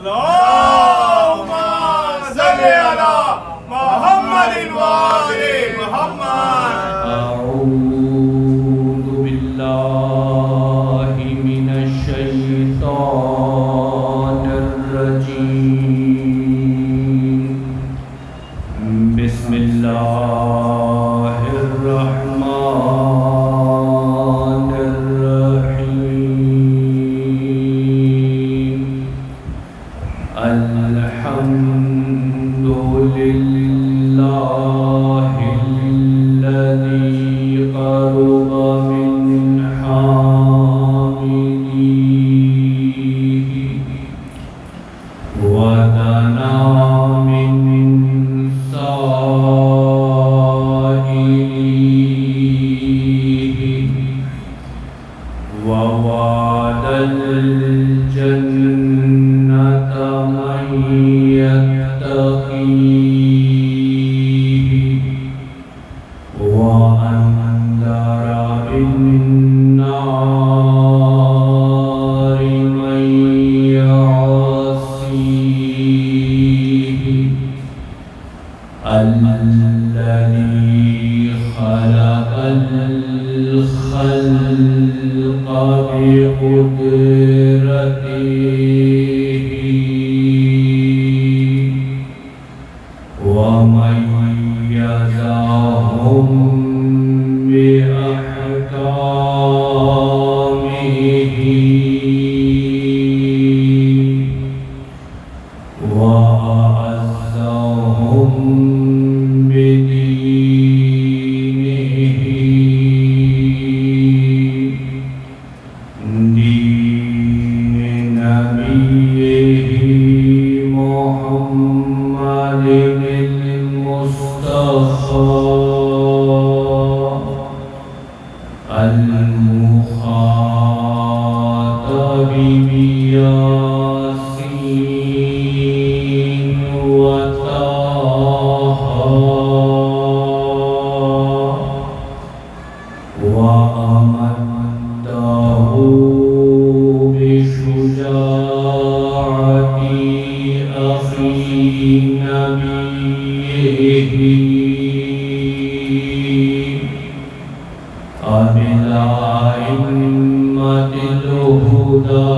اللهم صل على محمد وآل محمد. أعوذ بالله من الشيطان الرجيم. بسم الله الرحمن الرحيم. الحمد لله الذي قرب من حامده ودنا من سائله ووعد الجنة من يتقيه وأنذر بالنار من يعصيه. الذي خلق الخلق بقدرته وميزهم بأحكامه وأعزهم بدينه دين نبيه محمد المصطفى المخاطب بياسين وطه وأمده بشجاعة أخي نبيه أبي الأئمة الهدى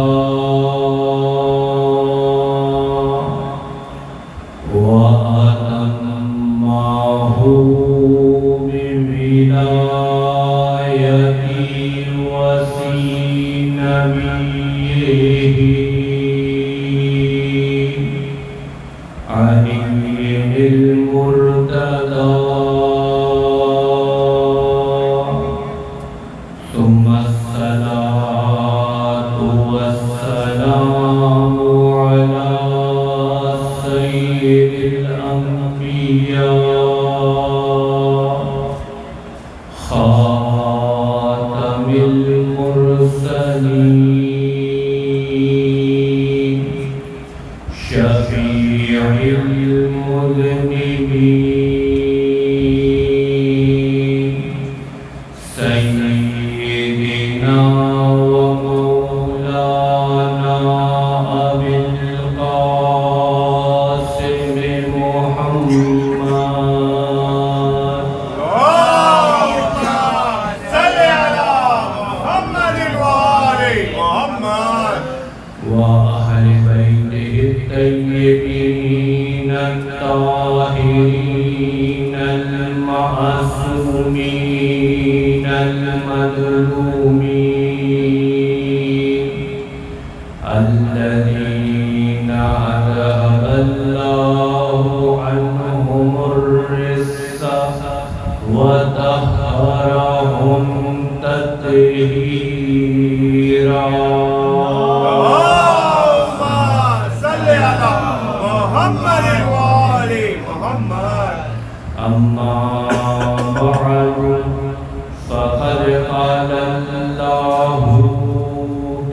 وأتمه بولاية وصي نبيه علي المرتضى. ثم الصلاة والسلام على سيد الأنبياء خاتم المرسلين شفيع المذنبين سيدنا ومولانا أبي القاسم محمد. اللهم صل على محمد وآل محمد. وأهل بيته الطيبين الطاهرين المعصومين المظلومين الذين أذهب الله عنهم الرجس وطهرهم تطهيرا. اللهم صل على محمد وآل محمد. أما بعد فقد قال الله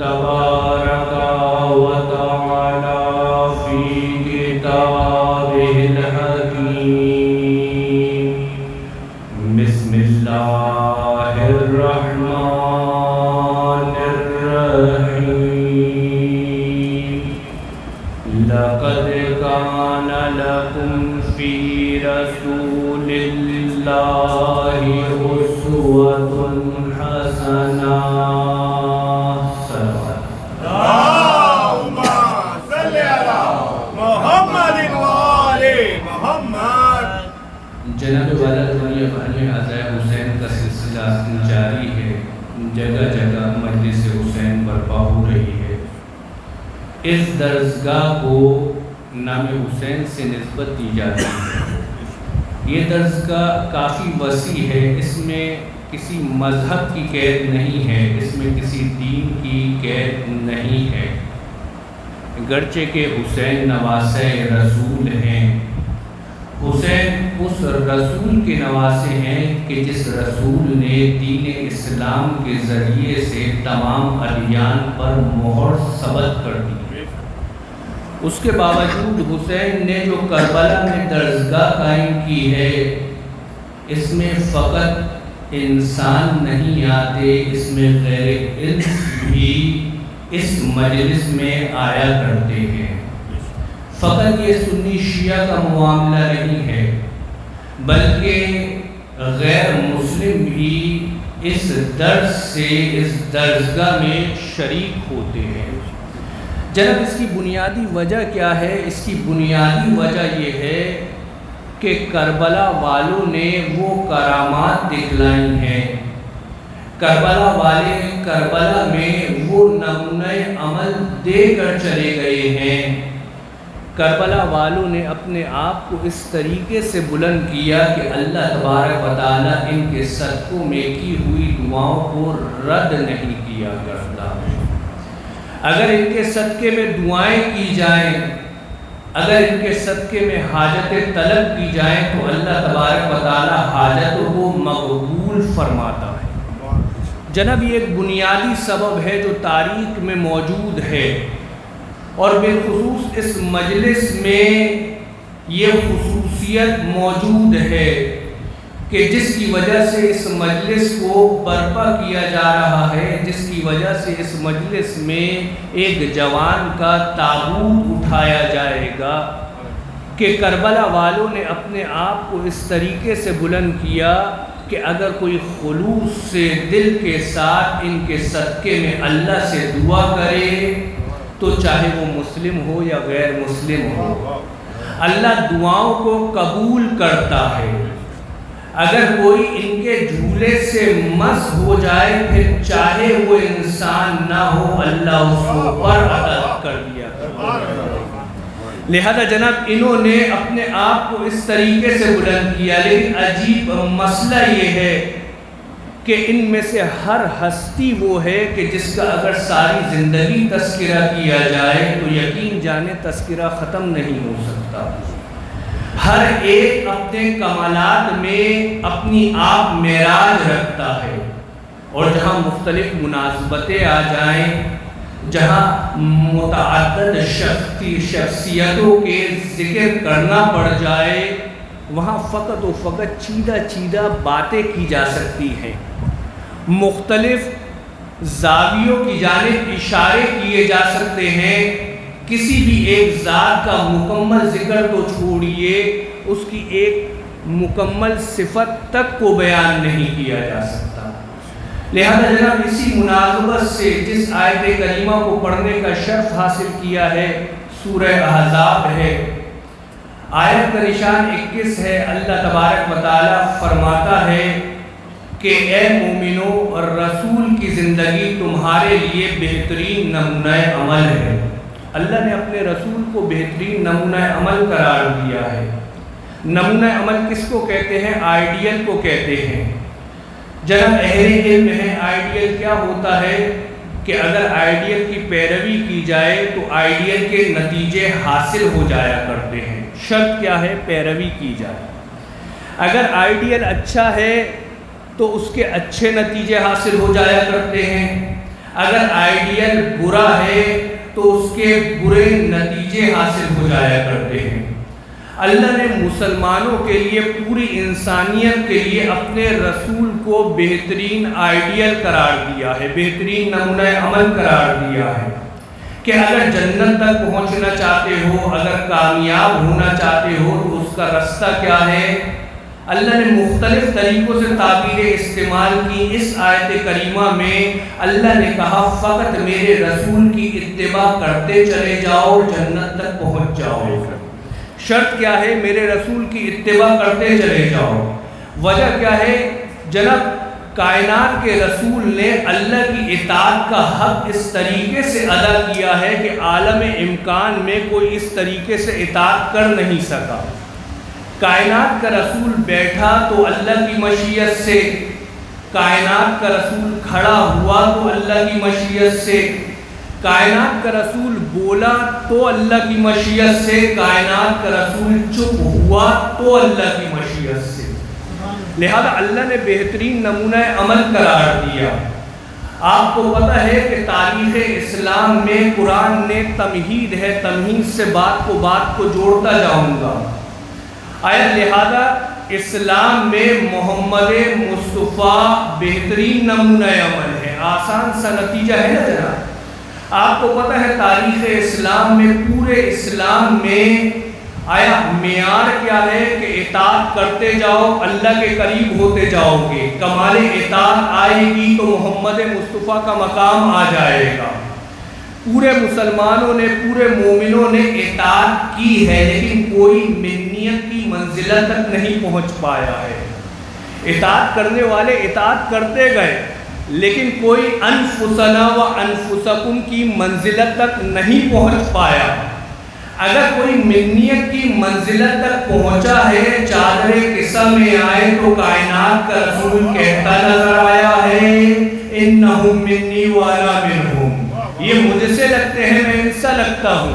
تبارك وتعالى في كتابه الحكيم. بسم الله الرحمن الرحيم. لقد كان لكم في رسول الله أسوة حسنة. اللهم صل على محمد وآل محمد. جناب والا دنیا بھر میں عزائے حسین کا سلسلہ جاری ہے. جگہ جگہ مجلس حسین برپا ہو رہی ہے. اس درسگاہ کو نام حسین سے نسبت دی جاتی ہے. یہ درسگاہ کافی وسیع ہے. اس میں کسی مذہب کی قید نہیں ہے, اس میں کسی دین کی قید نہیں ہے. گرچہ کہ حسین نواسہ رسول ہیں. حسین اس رسول کے نواسے ہیں کہ جس رسول نے دین اسلام کے ذریعے سے تمام ادیان پر مہر ثبت کر دی. اس کے باوجود حسین نے جو کربلا میں درسگاہ قائم کی ہے, اس میں فقط انسان نہیں آتے, اس میں غیر انس بھی اس مجلس میں آیا کرتے ہیں. فقط یہ سنی شیعہ کا معاملہ نہیں ہے, بلکہ غیر مسلم بھی اس درس سے اس درسگاہ میں شریک ہوتے ہیں. جناب اس کی بنیادی وجہ کیا ہے؟ اس کی بنیادی وجہ یہ ہے کہ کربلا والوں نے وہ کرامات دکھلائی ہیں. کربلا والے کربلا میں وہ نمونہ عمل دے کر چلے گئے ہیں. کربلا والوں نے اپنے آپ کو اس طریقے سے بلند کیا کہ اللہ تبارک و تعالیٰ ان کے صدقوں میں کی ہوئی دعاؤں کو رد نہیں کیا کرتا. اگر ان کے صدقے میں دعائیں کی جائیں, اگر ان کے صدقے میں حاجتیں طلب کی جائیں تو اللہ تبارک و تعالیٰ حاجتوں کو مقبول فرماتا ہے. جناب یہ ایک بنیادی سبب ہے جو تاریخ میں موجود ہے, اور بالخصوص اس مجلس میں یہ خصوصیت موجود ہے کہ جس کی وجہ سے اس مجلس کو برپا کیا جا رہا ہے, جس کی وجہ سے اس مجلس میں ایک جوان کا تابوت اٹھایا جائے گا کہ کربلا والوں نے اپنے آپ کو اس طریقے سے بلند کیا کہ اگر کوئی خلوص سے دل کے ساتھ ان کے صدقے میں اللہ سے دعا کرے تو چاہے وہ مسلم ہو یا غیر مسلم ہو, اللہ دعاؤں کو قبول کرتا ہے. اگر کوئی ان کے جھولے سے مس ہو جائے پھر چاہے وہ انسان نہ ہو, اللہ اس کو پر عطا کر دیا. لہذا جناب انہوں نے اپنے آپ کو اس طریقے سے بلند کیا. لیکن عجیب مسئلہ یہ ہے کہ ان میں سے ہر ہستی وہ ہے کہ جس کا اگر ساری زندگی تذکرہ کیا جائے تو یقین جانے تذکرہ ختم نہیں ہو سکتا. ہر ایک اپنے کمالات میں اپنی آپ معراج رکھتا ہے, اور جہاں مختلف مناسبتیں آ جائیں, جہاں متعدد شخصیتوں کے ذکر کرنا پڑ جائے, وہاں فقط و فقط چیدہ باتیں کی جا سکتی ہیں. مختلف زاویوں کی جانب اشارے کیے جا سکتے ہیں. کسی بھی ایک ذات کا مکمل ذکر تو چھوڑیے, اس کی ایک مکمل صفت تک کو بیان نہیں کیا جا سکتا. لہذا جناب اسی مناسبت سے جس آیت کریمہ کو پڑھنے کا شرف حاصل کیا ہے سورہ احزاب ہے. آیت کا نشان 21 ہے. اللہ تبارک و تعالیٰ فرماتا ہے کہ اے مومنو, اور رسول کی زندگی تمہارے لیے بہترین نمونہ عمل ہے. اللہ نے اپنے رسول کو بہترین نمونہ عمل قرار دیا ہے. نمونہ عمل کس کو کہتے ہیں؟ آئیڈیل کو کہتے ہیں. جناب اہل علم ہے آئیڈیل کیا ہوتا ہے کہ اگر آئیڈیل کی پیروی کی جائے تو آئیڈیل کے نتیجے حاصل ہو جایا کرتے ہیں. شرط کیا ہے؟ پیروی کی جائے. اگر آئیڈیل اچھا ہے تو اس کے اچھے نتیجے حاصل ہو جایا کرتے ہیں. اگر آئیڈیل برا ہے تو اس کے برے نتیجے حاصل ہو جایا کرتے ہیں. اللہ نے مسلمانوں کے لیے, پوری انسانیت کے لیے اپنے رسول کو بہترین آئیڈیل قرار دیا ہے, بہترین نمونہ عمل قرار دیا ہے. کہ اگر جنت تک پہنچنا چاہتے ہو، اگر کامیاب ہونا چاہتے ہو تو اس کا رستہ کیا ہے؟ اللہ نے مختلف طریقوں سے تعبیریں استعمال کی۔ اس آیت کریمہ میں اللہ نے کہا فقط میرے رسول کی اتباع کرتے چلے جاؤ، جنت تک پہنچ جاؤ۔ شرط کیا ہے؟ میرے رسول کی اتباع کرتے چلے جاؤ۔ وجہ کیا ہے؟ جناب کائنات کے رسول نے اللہ کی اطاعت کا حق اس طریقے سے ادا کیا ہے کہ عالم امکان میں کوئی اس طریقے سے اطاعت کر نہیں سکا۔ کائنات کا رسول بیٹھا تو اللہ کی مشیت سے، کائنات کا رسول کھڑا ہوا تو اللہ کی مشیت سے، کائنات کا رسول بولا تو اللہ کی مشیت سے، کائنات کا رسول چپ ہوا تو اللہ کی مشیت سے۔ لہذا اللہ نے بہترین نمونہ عمل قرار دیا۔ آپ کو پتہ ہے کہ تاریخ اسلام میں قرآن نے تمہید ہے، تمہید سے بات کو جوڑتا جاؤں گا۔ لہذا اسلام میں محمد مصطفیٰ بہترین نمونہ عمل ہے، آسان سا نتیجہ ہے نا جناب۔ آپ کو پتہ ہے تاریخ اسلام میں، پورے اسلام میں معیار کیا ہے کہ اطاعت کرتے جاؤ، اللہ کے قریب ہوتے جاؤ گے۔ کمال اطاعت آئے گی تو محمد مصطفیٰ کا مقام آ جائے گا۔ پورے مسلمانوں نے، پورے مومنوں نے اطاعت کی ہے، لیکن کوئی منیت کی منزلت تک نہیں پہنچ پایا ہے۔ اطاعت کرنے والے اطاعت کرتے گئے، لیکن کوئی انفسنا و انفسکم کی منزلت تک نہیں پہنچ پایا۔ اگر کوئی منیت کی منزلت تک پہنچا ہے، چادر قصہ میں آئے تو کائنات کا رسول کہتا نظر آیا ہے انہم منی وانا منہم، یہ مجھ سے لگتے ہیں، میں ان سے لگتا ہوں۔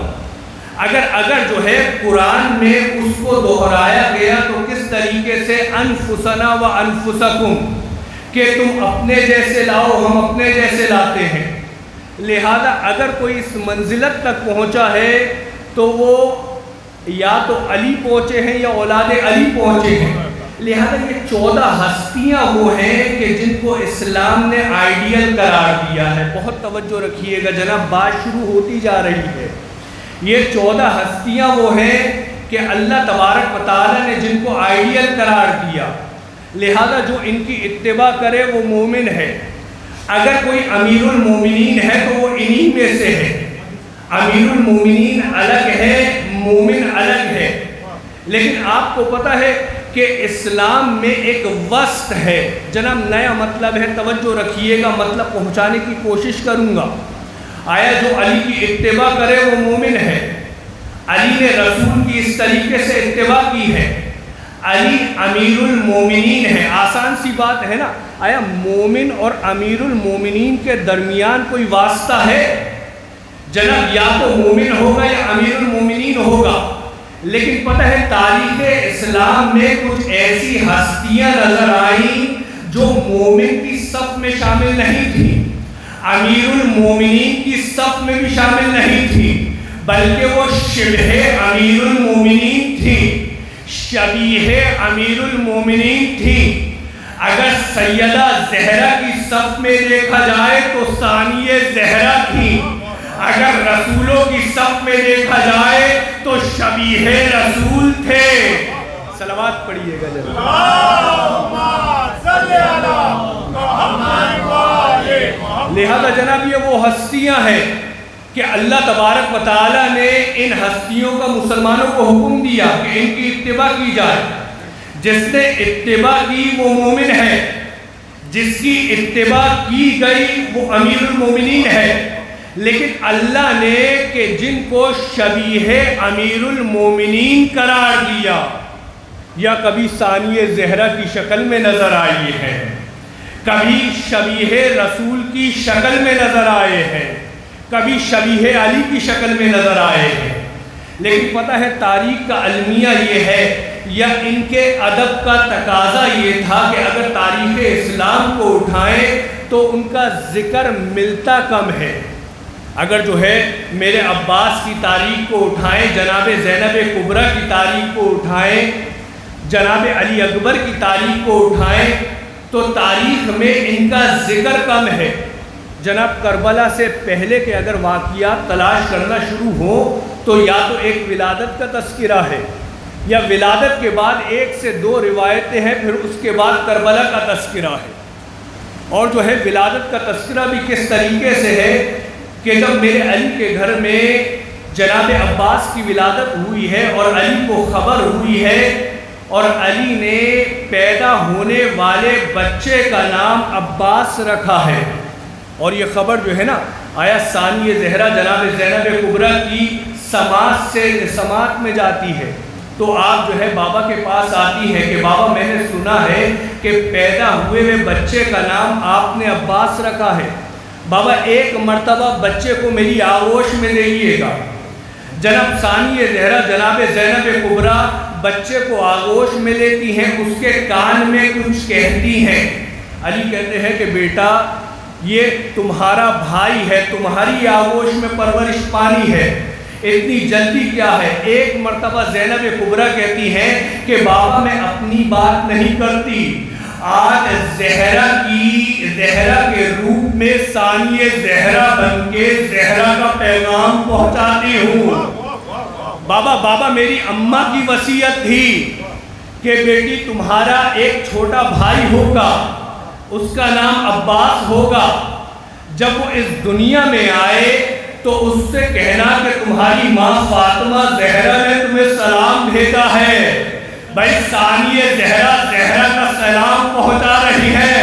اگر جو ہے قرآن میں اس کو دہرایا گیا تو کس طریقے سے انفسنا و انفسکم، کہ تم اپنے جیسے لاؤ، ہم اپنے جیسے لاتے ہیں۔ لہذا اگر کوئی اس منزلت تک پہنچا ہے تو وہ یا تو علی پہنچے ہیں یا اولاد علی پہنچے ہیں۔ لہذا یہ 14 ہستیاں وہ ہیں کہ جن کو اسلام نے آئیڈیل قرار دیا ہے۔ بہت توجہ رکھیے گا جناب، بات شروع ہوتی جا رہی ہے۔ یہ 14 ہستیاں وہ ہیں کہ اللہ تبارک و تعالیٰ نے جن کو آئیڈیل قرار دیا، لہذا جو ان کی اتباع کرے وہ مومن ہے۔ اگر کوئی امیر المومنین ہے تو وہ انہی میں سے ہے۔ امیر المومنین الگ ہے، مومن الگ ہے۔ لیکن آپ کو پتہ ہے کہ اسلام میں ایک وسط ہے جناب، نیا مطلب ہے، توجہ رکھیے گا، مطلب پہنچانے کی کوشش کروں گا۔ آیا جو علی کی اتباع کرے وہ مومن ہے، علی نے رسول کی اس طریقے سے اتباع کی ہے، علی امیر المومنین ہے۔ آسان سی بات ہے نا، آیا مومن اور امیر المومنین کے درمیان کوئی واسطہ ہے؟ جناب یا تو مومن ہوگا یا امیر المومنین ہوگا۔ لیکن پتہ ہے تاریخ اسلام میں کچھ ایسی ہستیاں نظر آئیں جو مومن کی صف میں شامل نہیں تھی، امیر المومنین کی صف میں بھی شامل نہیں تھی، بلکہ وہ شبہ امیر المومنین تھی، شبیہ امیر المومنین تھی۔ اگر سیدہ زہرا کی صف میں دیکھا جائے تو ثانیہ زہرا تھی، اگر رسولوں کی صف میں دیکھا جائے تو شبیہ رسول تھے۔ صلوات پڑھیے گا جناب۔ لہذا جناب یہ وہ ہستیاں ہیں کہ اللہ تبارک و تعالیٰ نے ان ہستیوں کا مسلمانوں کو حکم دیا کہ ان کی اتباع کی جائے۔ جس نے اتباع کی وہ مومن ہے، جس کی اتباع کی گئی وہ امیر المومنین ہے۔ لیکن اللہ نے کہ جن کو شبیہ امیر المومنین قرار دیا، یا کبھی ثانیہ زہرا کی شکل میں نظر آئی ہے، کبھی شبیہ رسول کی شکل میں نظر آئے ہیں، کبھی شبیہ علی کی شکل میں نظر آئے ہیں۔ لیکن پتہ ہے تاریخ کا المیہ یہ ہے یا ان کے ادب کا تقاضا یہ تھا کہ اگر تاریخ اسلام کو اٹھائیں تو ان کا ذکر ملتا کم ہے۔ اگر جو ہے میرے عباس کی تاریخ کو اٹھائیں، جناب زینب کبریٰ کی تاریخ کو اٹھائیں، جناب علی اکبر کی تاریخ کو اٹھائیں تو تاریخ میں ان کا ذکر کم ہے۔ جناب کربلا سے پہلے کے اگر واقعات تلاش کرنا شروع ہو تو یا تو ایک ولادت کا تذکرہ ہے یا ولادت کے بعد 1 سے 2 روایتیں ہیں، پھر اس کے بعد کربلا کا تذکرہ ہے۔ اور جو ہے ولادت کا تذکرہ بھی کس طریقے سے ہے کہ جب میرے علی کے گھر میں جناب عباس کی ولادت ہوئی ہے اور علی کو خبر ہوئی ہے اور علی نے پیدا ہونے والے بچے کا نام عباس رکھا ہے، اور یہ خبر جو ہے نا آیا ثانی زہرا جناب زینب کبریٰ کی سماعت سے سماعت میں جاتی ہے، تو آپ جو ہے بابا کے پاس آتی ہے کہ بابا میں نے سنا ہے کہ پیدا ہوئے ہوئے بچے کا نام آپ نے عباس رکھا ہے، بابا ایک مرتبہ بچے کو میری آغوش میں لے گا۔ جناب ثانی زہرا جناب زینب کبریٰ بچے کو آغوش میں لیتی ہیں، اس کے کان میں کچھ کہتی ہیں۔ علی کہتے ہیں کہ بیٹا یہ تمہارا بھائی ہے، تمہاری آغوش میں پرورش پانی ہے، اتنی جلدی کیا ہے؟ ایک مرتبہ زینب کبریٰ کہتی ہیں کہ بابا میں اپنی بات نہیں کرتی، آج زہرا کے روپ میں ثانی زہرا بن کے زہرا کا پیغام پہنچاتی ہوں۔ بابا میری اماں کی وصیت تھی کہ بیٹی تمہارا ایک چھوٹا بھائی ہوگا، اس کا نام عباس ہوگا، جب وہ اس دنیا میں آئے تو اس سے کہنا کہ تمہاری ماں فاطمہ زہرا نے تمہیں سلام بھیجا ہے۔ بھائی ثانی زہرا کا سلام پہنچا رہی ہے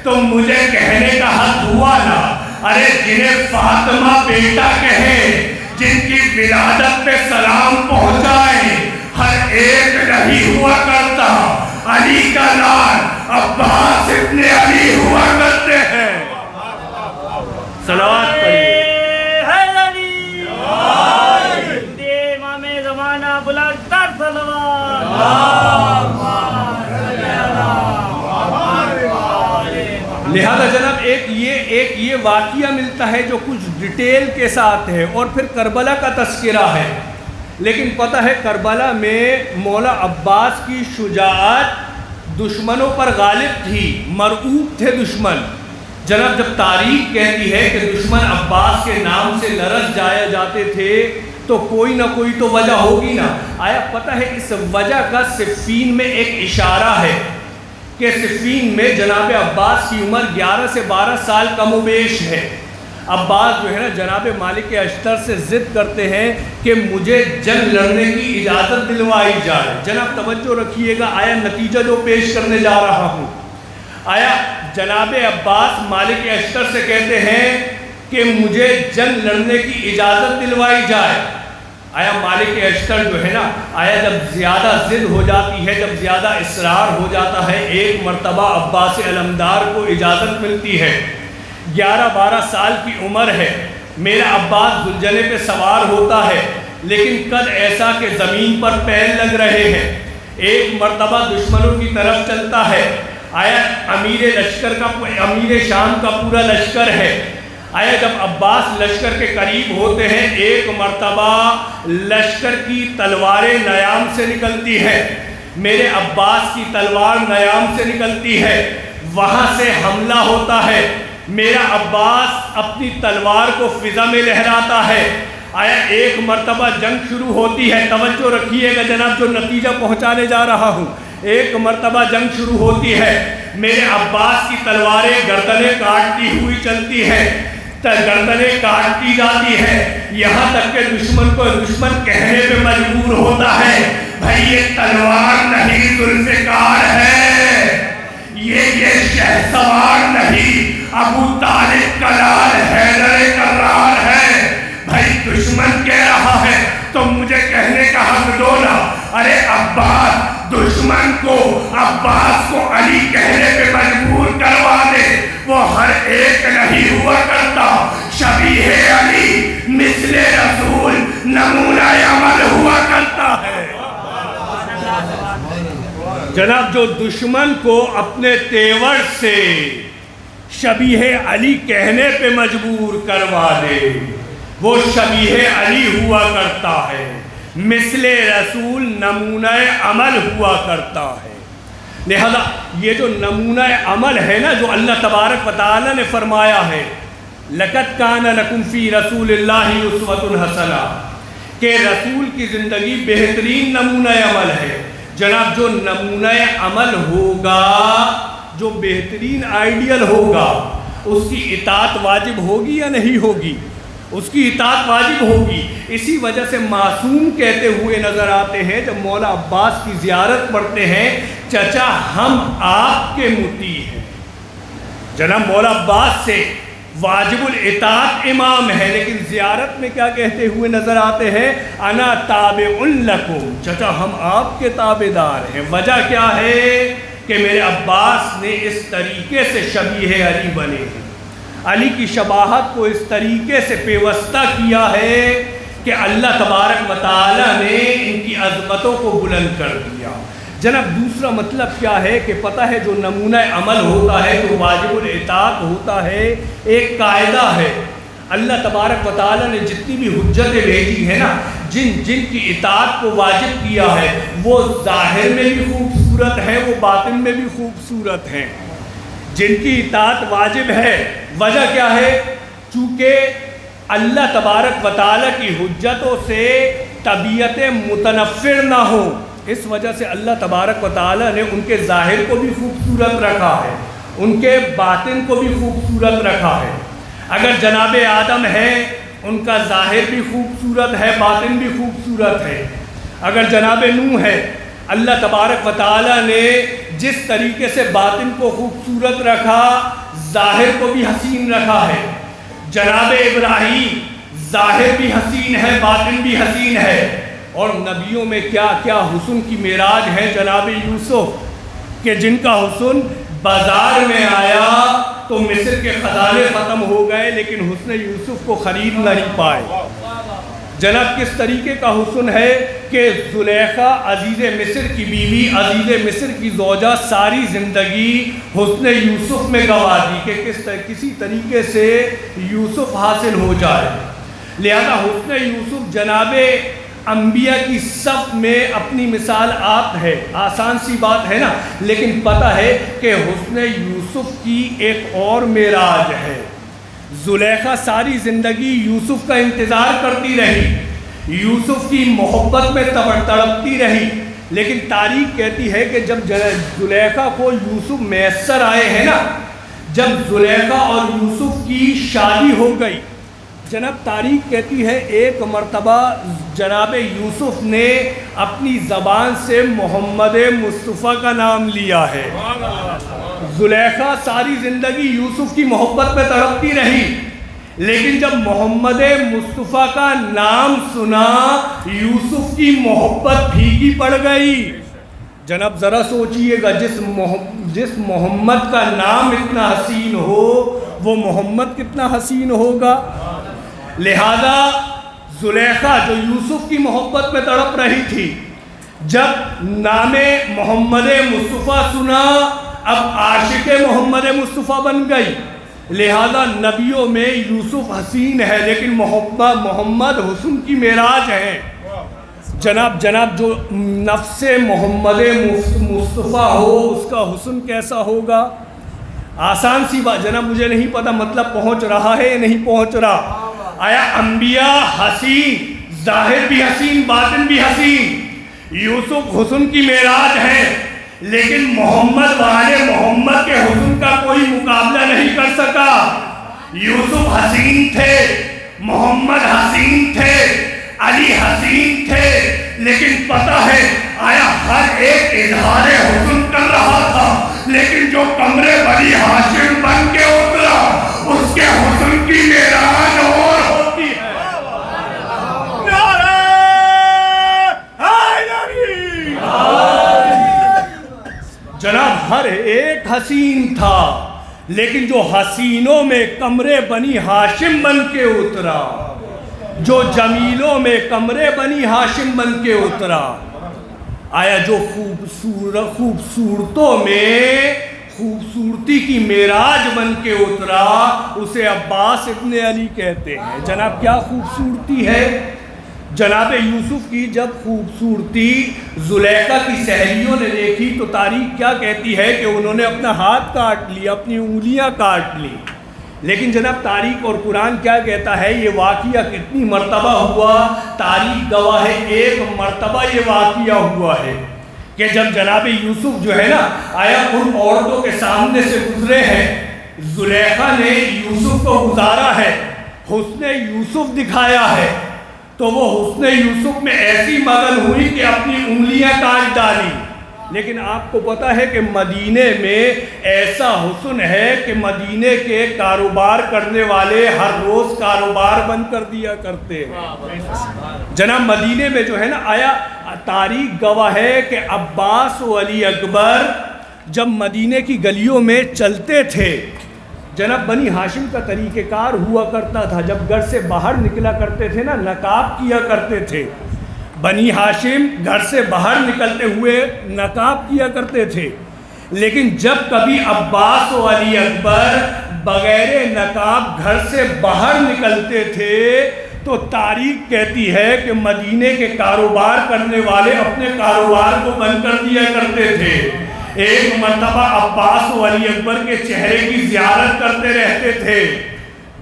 تو مجھے کہنے کا حق ہوا نا، ارے جنہیں فاطمہ بیٹا کہے، جن کی ولادت پہ سلام پہنچائے، ہر ایک نہیں ہوا کرتا۔ علی کا لال عباس ابن علی ہوا کرتے ہیں۔ صلوات پڑھیے۔ لہذا جناب ایک یہ واقعہ ملتا ہے جو کچھ ڈیٹیل کے ساتھ ہے، اور پھر کربلا کا تذکرہ ہے، لیکن پتہ ہے کربلا میں مولا عباس کی شجاعت دشمنوں پر غالب تھی، مرعوب تھے دشمن۔ جناب جب تاریخ کہتی ہے کہ دشمن عباس کے نام سے لرز جاتے تھے تو کوئی نہ کوئی تو وجہ ہوگی نا۔ آیا پتہ ہے اس وجہ کا صفین میں ایک اشارہ ہے کہ صفین میں جناب عباس کی عمر 11 سے 12 سال کم و بیش ہے۔ عباس جو ہے نا جناب مالک اشتر سے ضد کرتے ہیں کہ مجھے جنگ لڑنے کی اجازت دلوائی جائے۔ جناب توجہ رکھیے گا، آیا نتیجہ جو پیش کرنے جا رہا ہوں، آیا جناب عباس مالک اشتر سے کہتے ہیں کہ مجھے جنگ لڑنے کی اجازت دلوائی جائے۔ آیا مالک اشتر جو ہے نا آیا جب زیادہ ضد ہو جاتی ہے، جب زیادہ اصرار ہو جاتا ہے، ایک مرتبہ عباس علمدار کو اجازت ملتی ہے، 11-12 سال کی عمر ہے، میرا عباس دلجنے پہ سوار ہوتا ہے، لیکن قد ایسا کہ زمین پر پیر لگ رہے ہیں۔ ایک مرتبہ دشمنوں کی طرف چلتا ہے، آیا امیر شام کا پورا لشکر ہے۔ آیا جب عباس لشکر کے قریب ہوتے ہیں، ایک مرتبہ لشکر کی تلواریں نیام سے نکلتی ہے، میرے عباس کی تلوار نیام سے نکلتی ہے، وہاں سے حملہ ہوتا ہے، میرا عباس اپنی تلوار کو فضا میں لہراتا ہے۔ آیا ایک مرتبہ جنگ شروع ہوتی ہے، توجہ رکھیے گا جناب جو نتیجہ پہنچانے جا رہا ہوں، ایک مرتبہ جنگ شروع ہوتی ہے، میرے عباس کی تلواریں گردنیں کاٹتی ہوئی چلتی ہیں، گردنیں کاٹتی جاتی ہے، یہاں تک کہ دشمن کہنے پہ مجبور ہوتا ہے بھائی یہ تلوار نہیں ذوالفقار ہے، یہ شہسوار نہیں ابو طالب کا لال حیدر کرار ہے۔ بھائی دشمن کہہ رہا ہے تو مجھے کہنے کا حق دو نا۔ ارے عباس دشمن کو عباس کو علی کہنے پہ مجبور کروا دے، وہ ہر ایک نہیں ہوا کرتا، شبیہ علی مثل رسول نمونہ عمل ہوا کرتا ہے۔ جناب جو دشمن کو اپنے تیور سے شبیہ علی کہنے پہ مجبور کروا دے وہ شبیہ علی ہوا کرتا ہے، مثل رسول نمونہ عمل ہوا کرتا ہے۔ لہذا یہ جو نمونہ عمل ہے نا جو اللہ تبارک و تعالی نے فرمایا ہے، لقد کان لکم فی رسول اللہ اسوۃ حسنہ، کہ رسول کی زندگی بہترین نمونہ عمل ہے۔ جناب جو نمونہ عمل ہوگا، جو بہترین آئیڈیل ہوگا، اس کی اطاعت واجب ہوگی یا نہیں ہوگی؟ اس کی اطاعت واجب ہوگی۔ اسی وجہ سے معصوم کہتے ہوئے نظر آتے ہیں جب مولا عباس کی زیارت پڑھتے ہیں، چچا ہم آپ کے مطیع ہیں۔ جناب مولا عباس سے واجب الاطاعت امام ہے، لیکن زیارت میں کیا کہتے ہوئے نظر آتے ہیں؟ انا تابع لکم، چچا ہم آپ کے تابع دار ہیں۔ وجہ کیا ہے کہ میرے عباس نے اس طریقے سے شبیہ علی بنے ہیں، علی کی شباہت کو اس طریقے سے پیوستہ کیا ہے کہ اللہ تبارک و تعالیٰ نے ان کی عظمتوں کو بلند کر دیا۔ جناب دوسرا مطلب کیا ہے کہ پتہ ہے جو نمونہ عمل ہوتا ہے تو واجب الاطاعت ہوتا ہے، ایک قاعدہ ہے۔ اللہ تبارک و تعالیٰ نے جتنی بھی حجتیں بھیجی ہیں نا، جن کی اطاعت کو واجب کیا ہے، وہ ظاہر میں بھی خوبصورت ہیں، وہ باطن میں بھی خوبصورت ہیں۔ جن کی اطاعت واجب ہے، وجہ کیا ہے؟ چونکہ اللہ تبارک و تعالیٰ کی حجتوں سے طبیعتیں متنفر نہ ہوں، اس وجہ سے اللہ تبارک و تعالیٰ نے ان کے ظاہر کو بھی خوبصورت رکھا ہے، ان کے باطن کو بھی خوبصورت رکھا ہے۔ اگر جناب آدم ہے، ان کا ظاہر بھی خوبصورت ہے، باطن بھی خوبصورت ہے۔ اگر جناب نوح ہے، اللہ تبارک و تعالیٰ نے جس طریقے سے باطن کو خوبصورت رکھا، ظاہر کو بھی حسین رکھا ہے۔ جناب ابراہیم ظاہر بھی حسین ہے، باطن بھی حسین ہے۔ اور نبیوں میں کیا کیا حسن کی معراج ہے، جناب یوسف کہ جن کا حسن بازار میں آیا تو مصر کے خزانے ختم ہو گئے، لیکن حسن یوسف کو خرید نہیں پائے۔ جناب کس طریقے کا حسن ہے کہ زلیخا عزیز مصر کی بیوی، عزیز مصر کی زوجہ، ساری زندگی حسن یوسف میں گوا دی کہ کسی طریقے سے یوسف حاصل ہو جائے۔ لہذا حسن یوسف جناب انبیاء کی صف میں اپنی مثال آپ ہے، آسان سی بات ہے نا، لیکن پتہ ہے کہ حسن یوسف کی ایک اور معراج ہے۔ زلیخا ساری زندگی یوسف کا انتظار کرتی رہی، یوسف کی محبت میں تڑپتی رہی، لیکن تاریخ کہتی ہے کہ جب زلیخا کو یوسف میسر آئے ہیں نا، جب زلیخا اور یوسف کی شادی ہو گئی، جناب تاریخ کہتی ہے ایک مرتبہ جناب یوسف نے اپنی زبان سے محمد مصطفیٰ کا نام لیا ہے۔ زلیخا ساری زندگی یوسف کی محبت میں تڑپتی رہی، لیکن جب محمد مصطفیٰ کا نام سنا، یوسف کی محبت پھیکی پڑ گئی۔ جناب ذرا سوچئے گا، جس محمد کا نام اتنا حسین ہو، وہ محمد کتنا حسین ہوگا۔ لہذا زلیخا جو یوسف کی محبت میں تڑپ رہی تھی، جب نام محمد مصطفیٰ سنا، اب عاشق محمد مصطفیٰ بن گئی۔ لہذا نبیوں میں یوسف حسین ہے، لیکن محمد حسن کی معراج ہے۔ جناب جو نفس محمد مصطفیٰ ہو، اس کا حسن کیسا ہوگا؟ آسان سی بات جناب، مجھے نہیں پتا مطلب پہنچ رہا ہے یا نہیں پہنچ رہا۔ آیا انبیاء حسین، ظاہر بھی حسین، باطن بھی حسین، یوسف حسن کی معراج ہے، لیکن محمد والے محمد کے حسن کا کوئی مقابلہ نہیں کر سکا۔ یوسف حسین تھے، محمد حسین تھے، علی حسین تھے، لیکن پتہ ہے آیا ہر ایک اظہار حسن کر رہا تھا، لیکن جو کمرے بنی ہاشم بن کے اترا، اس کے حسن کی معراج اور ہوتی ہے۔ جناب ہر ایک حسین تھا، لیکن جو حسینوں میں کمرے بنی ہاشم بن کے اترا، جو جمیلوں میں کمرے بنی ہاشم بن کے اترا، آیا جو خوبصورتوں میں خوبصورتی کی معراج بن کے اترا، اسے عباس ابن علی کہتے ہیں۔ جناب کیا خوبصورتی ہے؟ جناب یوسف کی جب خوبصورتی زلیخا کی سہیلیوں نے دیکھی تو تاریخ کیا کہتی ہے کہ انہوں نے اپنا ہاتھ کاٹ لیا، اپنی انگلیاں کاٹ لی۔ لیکن جناب تاریخ اور قرآن کیا کہتا ہے؟ یہ واقعہ کتنی مرتبہ ہوا؟ تاریخ گواہ ہے 1 مرتبہ یہ واقعہ ہوا ہے کہ جب جناب یوسف جو ہے نا آیا ان عورتوں کے سامنے سے گزرے ہیں، زلیخا نے یوسف کو گزارا ہے، حسن یوسف دکھایا ہے، تو وہ حسن یوسف میں ایسی مگن ہوئی کہ اپنی انگلیاں کاٹ ڈالی۔ لیکن آپ کو پتا ہے کہ مدینے میں ایسا حسن ہے کہ مدینے کے کاروبار کرنے والے ہر روز کاروبار بند کر دیا کرتے ہیں۔ جناب مدینے میں جو ہے نا آیا تاریخ گواہ ہے کہ عباس و علی اکبر جب مدینے کی گلیوں میں چلتے تھے، جناب بنی ہاشم کا طریقہ کار ہوا کرتا تھا، جب گھر سے باہر نکلا کرتے تھے نا نقاب کیا کرتے تھے۔ بنی ہاشم گھر سے باہر نکلتے ہوئے نقاب کیا کرتے تھے، لیکن جب کبھی عباس و علی اکبر بغیر نقاب گھر سے باہر نکلتے تھے تو تاریخ کہتی ہے کہ مدینے کے کاروبار کرنے والے اپنے کاروبار کو بند کر دیا کرتے تھے۔ ایک مرتبہ عباس و علی اکبر کے چہرے کی زیارت کرتے رہتے تھے۔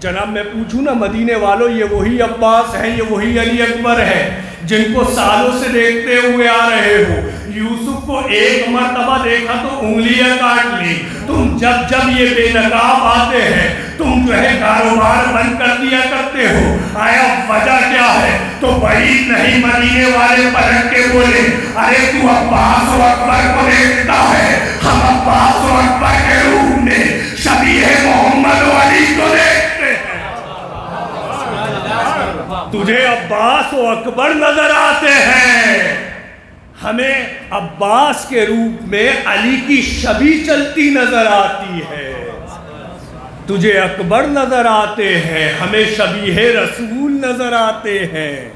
جناب میں پوچھوں نا مدینے والوں، یہ وہی عباس ہیں، یہ وہی علی اکبر ہے جن کو سالوں سے دیکھتے ہوئے آ رہے ہو؟ یوسف کو 1 مرتبہ دیکھا تو انگلیاں کاٹ لی، تم جب یہ بے نقاب آتے ہیں تم جو ہے کاروبار بند کر دیا کرتے ہو، آیا وجہ کیا ہے؟ تو بعید نہیں مدینے والے پلٹ کے بولے، ارے تو عباس و اکبر کو دیکھتا ہے، ہم عباس و اکبر کے روح میں شبیہ محمد و علی کو دیکھتے ہیں۔ تجھے عباس و اکبر نظر آتے ہیں، ہمیں عباس کے روپ میں علی کی شبیہ چلتی نظر آتی ہے۔ تجھے اکبر نظر آتے ہیں، ہمیں شبیہ رسول نظر آتے ہیں۔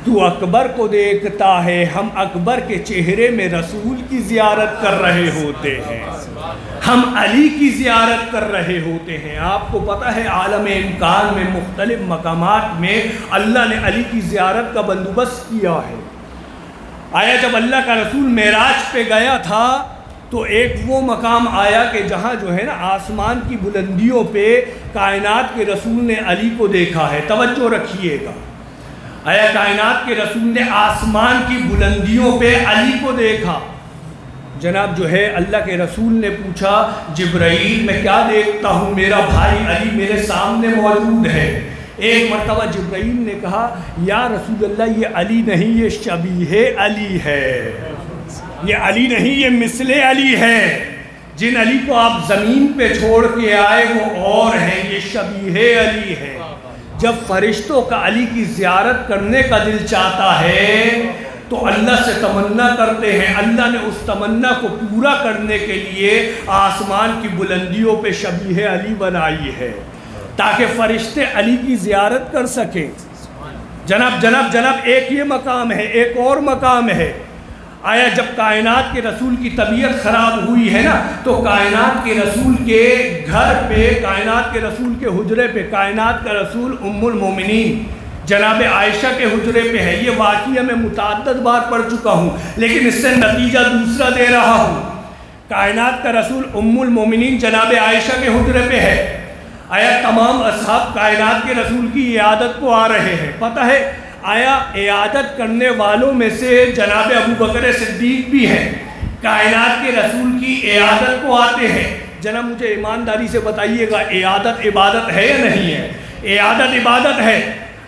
تو اکبر کو دیکھتا ہے، ہم اکبر کے چہرے میں رسول کی زیارت کر رہے ہوتے ہیں، ہم علی کی زیارت کر رہے ہوتے ہیں۔ آپ کو پتہ ہے عالم امکان میں مختلف مقامات میں اللہ نے علی کی زیارت کا بندوبست کیا ہے۔ آیا جب اللہ کا رسول معراج پہ گیا تھا تو ایک وہ مقام آیا کہ جہاں جو ہے نا آسمان کی بلندیوں پہ کائنات کے رسول نے علی کو دیکھا ہے۔ توجہ رکھیے گا، آیا کائنات کے رسول نے آسمان کی بلندیوں پہ علی کو دیکھا۔ جناب جو ہے اللہ کے رسول نے پوچھا، جبرائیل میں کیا دیکھتا ہوں؟ میرا بھائی علی میرے سامنے موجود ہے۔ ایک مرتبہ جبرائیل نے کہا، یا رسول اللہ یہ علی نہیں، یہ شبیہ علی ہے، یہ علی نہیں، یہ مثل علی ہے۔ جن علی کو آپ زمین پہ چھوڑ کے آئے وہ اور ہیں، یہ شبیہ علی ہے۔ جب فرشتوں کا علی کی زیارت کرنے کا دل چاہتا ہے تو اللہ سے تمنا کرتے ہیں، اللہ نے اس تمنا کو پورا کرنے کے لیے آسمان کی بلندیوں پہ شبیہ علی بنائی ہے تاکہ فرشتے علی کی زیارت کر سکیں۔ جناب ایک یہ مقام ہے، ایک اور مقام ہے۔ آیا جب کائنات کے رسول کی طبیعت خراب ہوئی ہے نا تو کائنات کے رسول کے گھر پہ، کائنات کے رسول کے حجرے پہ، کائنات کا رسول ام المومنین جناب عائشہ کے حجرے پہ ہے۔ یہ واقعہ میں متعدد بار پڑھ چکا ہوں لیکن اس سے نتیجہ دوسرا دے رہا ہوں۔ کائنات کا رسول ام المومنین جناب عائشہ کے حجرے پہ ہے۔ آیا تمام اصحاب کائنات کے رسول کی عیادت کو آ رہے ہیں۔ پتہ ہے آیا عیادت کرنے والوں میں سے جناب ابو بکر صدیق بھی ہیں، کائنات کے رسول کی عیادت کو آتے ہیں۔ جناب مجھے ایمانداری سے بتائیے گا عیادت عبادت ہے یا نہیں ہے؟ عیادت عبادت ہے۔